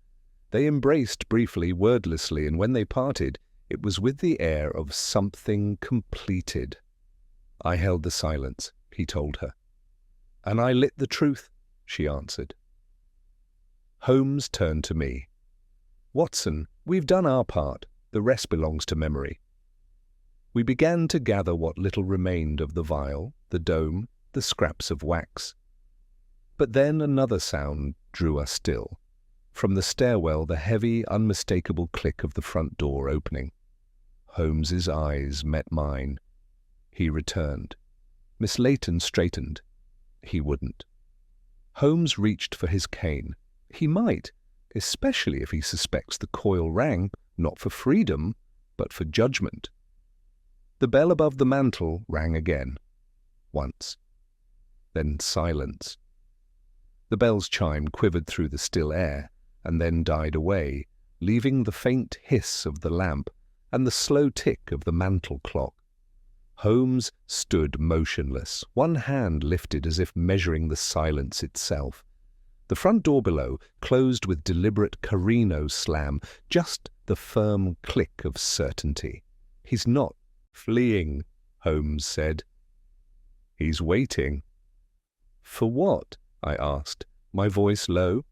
They embraced briefly, wordlessly, and when they parted, it was with the air of something completed. I held the silence, he told her. And I lit the truth, she answered. Holmes turned to me. Watson, we've done our part. The rest belongs to memory. We began to gather what little remained of the vial, the dome, the scraps of wax. But then another sound drew us still. From the stairwell, the heavy, unmistakable click of the front door opening. Holmes's eyes met mine. He returned. Miss Layton straightened. He wouldn't. Holmes reached for his cane. He might, especially if he suspects the coil rang, not for freedom, but for judgment. The bell above the mantel rang again. Once. Then silence. The bell's chime quivered through the still air, and then died away, leaving the faint hiss of the lamp and the slow tick of the mantel clock. Holmes stood motionless, one hand lifted as if measuring the silence itself. The front door below closed with deliberate carino slam, just the firm click of certainty. He's not fleeing, Holmes said. He's waiting. For what? I asked, my voice low.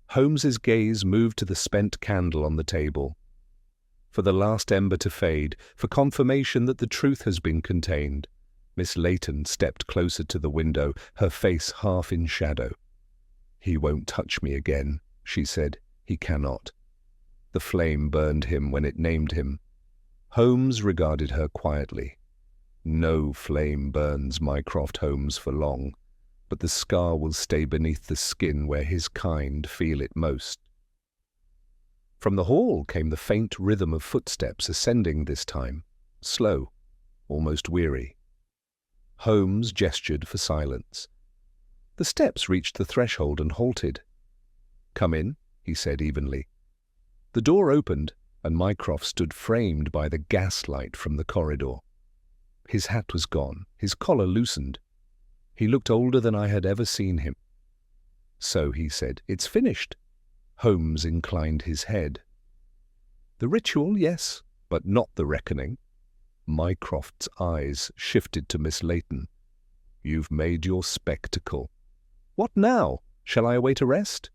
Holmes's gaze moved to the spent candle on the table. For the last ember to fade, for confirmation that the truth has been contained. Miss Layton stepped closer to the window, her face half in shadow. He won't touch me again, she said. He cannot. The flame burned him when it named him. Holmes regarded her quietly. No flame burns Mycroft Holmes for long, but the scar will stay beneath the skin where his kind feel it most. From the hall came the faint rhythm of footsteps ascending this time, slow, almost weary. Holmes gestured for silence. The steps reached the threshold and halted. "Come in," he said evenly. The door opened, and Mycroft stood framed by the gaslight from the corridor. His hat was gone, his collar loosened. He looked older than I had ever seen him. "So," he said, "it's finished." Holmes inclined his head. "The ritual, yes, but not the reckoning." Mycroft's eyes shifted to Miss Layton. "You've made your spectacle. What now? Shall I await arrest?"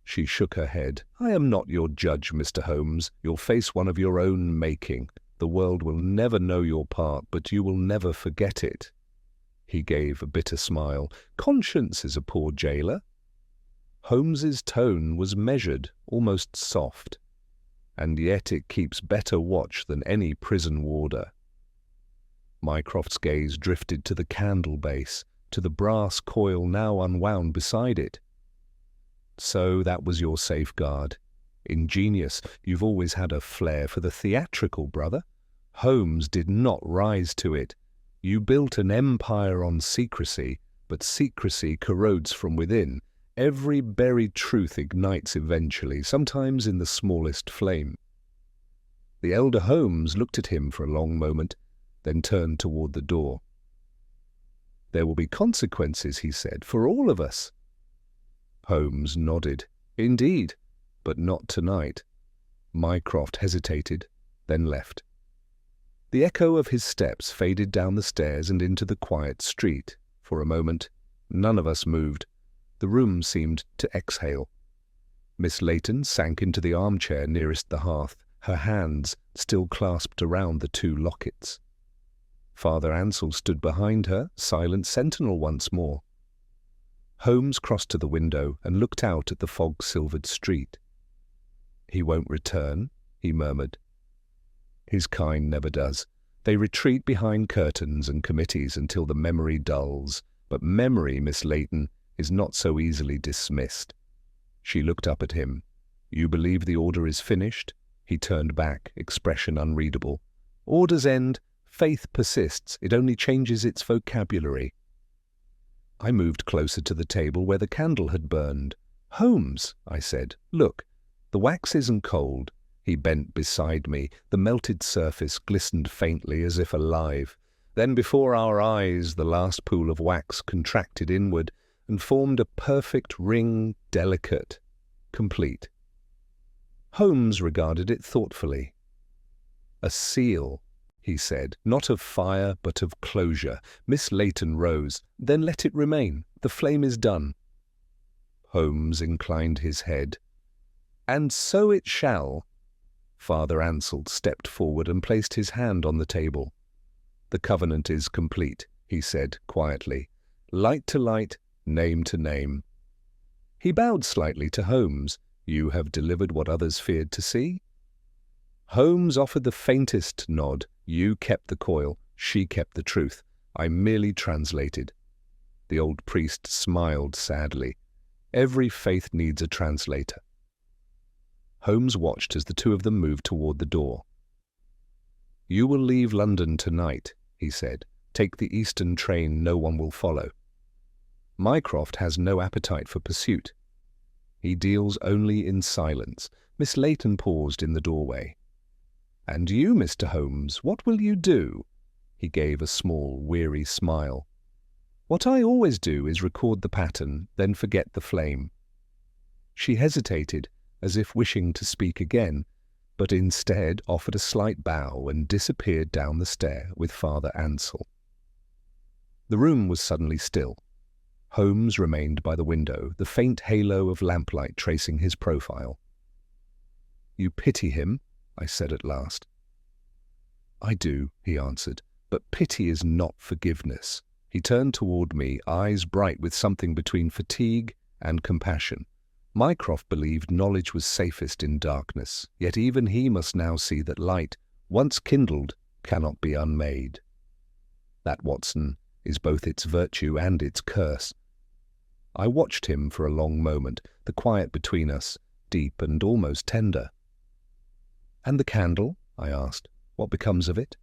She shook her head. "I am not your judge, Mr. Holmes. You'll face one of your own making. The world will never know your part, but you will never forget it." He gave a bitter smile. "Conscience is a poor jailer." Holmes's tone was measured, almost soft. "And yet it keeps better watch than any prison warder." Mycroft's gaze drifted to the candle base, to the brass coil now unwound beside it. "So that was your safeguard. Ingenious. You've always had a flair for the theatrical, brother. Holmes did not rise to it. You built an empire on secrecy, but secrecy corrodes from within. Every buried truth ignites eventually, sometimes in the smallest flame." The elder Holmes looked at him for a long moment, then turned toward the door. "There will be consequences," he said, "for all of us." Holmes nodded. "Indeed, but not tonight." Mycroft hesitated, then left. The echo of his steps faded down the stairs and into the quiet street. For a moment, none of us moved. The room seemed to exhale. Miss Layton sank into the armchair nearest the hearth, her hands still clasped around the two lockets. Father Ansell stood behind her, silent sentinel once more. Holmes crossed to the window and looked out at the fog-silvered street. "He won't return," he murmured. "His kind never does. They retreat behind curtains and committees until the memory dulls. But memory, Miss Layton, is not so easily dismissed." She looked up at him. "You believe the order is finished?" He turned back, expression unreadable. "Orders end. Faith persists. It only changes its vocabulary." I moved closer to the table where the candle had burned. "Holmes," I said, "look, the wax isn't cold." He bent beside me. The melted surface glistened faintly as if alive. Then before our eyes the last pool of wax contracted inward and formed a perfect ring, delicate, complete. Holmes regarded it thoughtfully. "A seal," he said, "not of fire but of closure." Miss Layton rose. "Then let it remain. The flame is done." Holmes inclined his head. "And so it shall." Father Ansell stepped forward and placed his hand on the table. "The covenant is complete," he said quietly. "Light to light, name to name." He bowed slightly to Holmes. "You have delivered what others feared to see?" Holmes offered the faintest nod. "You kept the coil, she kept the truth. I merely translated." The old priest smiled sadly. "Every faith needs a translator." Holmes watched as the two of them moved toward the door. "You will leave London tonight," he said. "Take the Eastern train, no one will follow. Mycroft has no appetite for pursuit. He deals only in silence." Miss Layton paused in the doorway. "And you, Mr. Holmes, what will you do?" He gave a small, weary smile. "What I always do is record the pattern, then forget the flame." She hesitated, as if wishing to speak again, but instead offered a slight bow and disappeared down the stair with Father Ansell. The room was suddenly still. Holmes remained by the window, the faint halo of lamplight tracing his profile. "You pity him?" I said at last. "I do," he answered, "but pity is not forgiveness." He turned toward me, eyes bright with something between fatigue and compassion. Mycroft believed knowledge was safest in darkness, yet even he must now see that light, once kindled, cannot be unmade. That, Watson, is both its virtue and its curse. I watched him for a long moment, the quiet between us, deep and almost tender. "And the candle?" I asked. "What becomes of it?"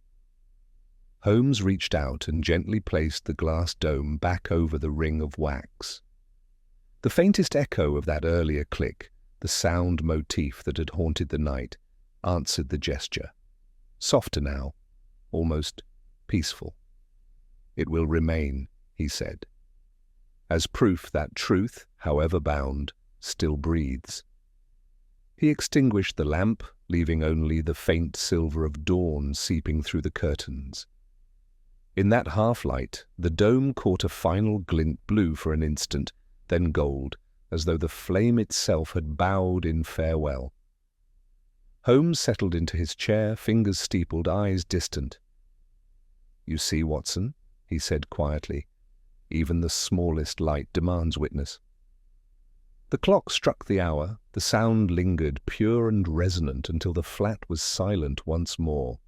Holmes reached out and gently placed the glass dome back over the ring of wax. The faintest echo of that earlier click, the sound motif that had haunted the night, answered the gesture. Softer now, almost peaceful. "It will remain," he said, "as proof that truth, however bound, still breathes." He extinguished the lamp, leaving only the faint silver of dawn seeping through the curtains. In that half-light, the dome caught a final glint blue for an instant, then gold, as though the flame itself had bowed in farewell. Holmes settled into his chair, fingers steepled, eyes distant. "You see, Watson," he said quietly, "even the smallest light demands witness." The clock struck the hour, the sound lingered, pure and resonant, until the flat was silent once more.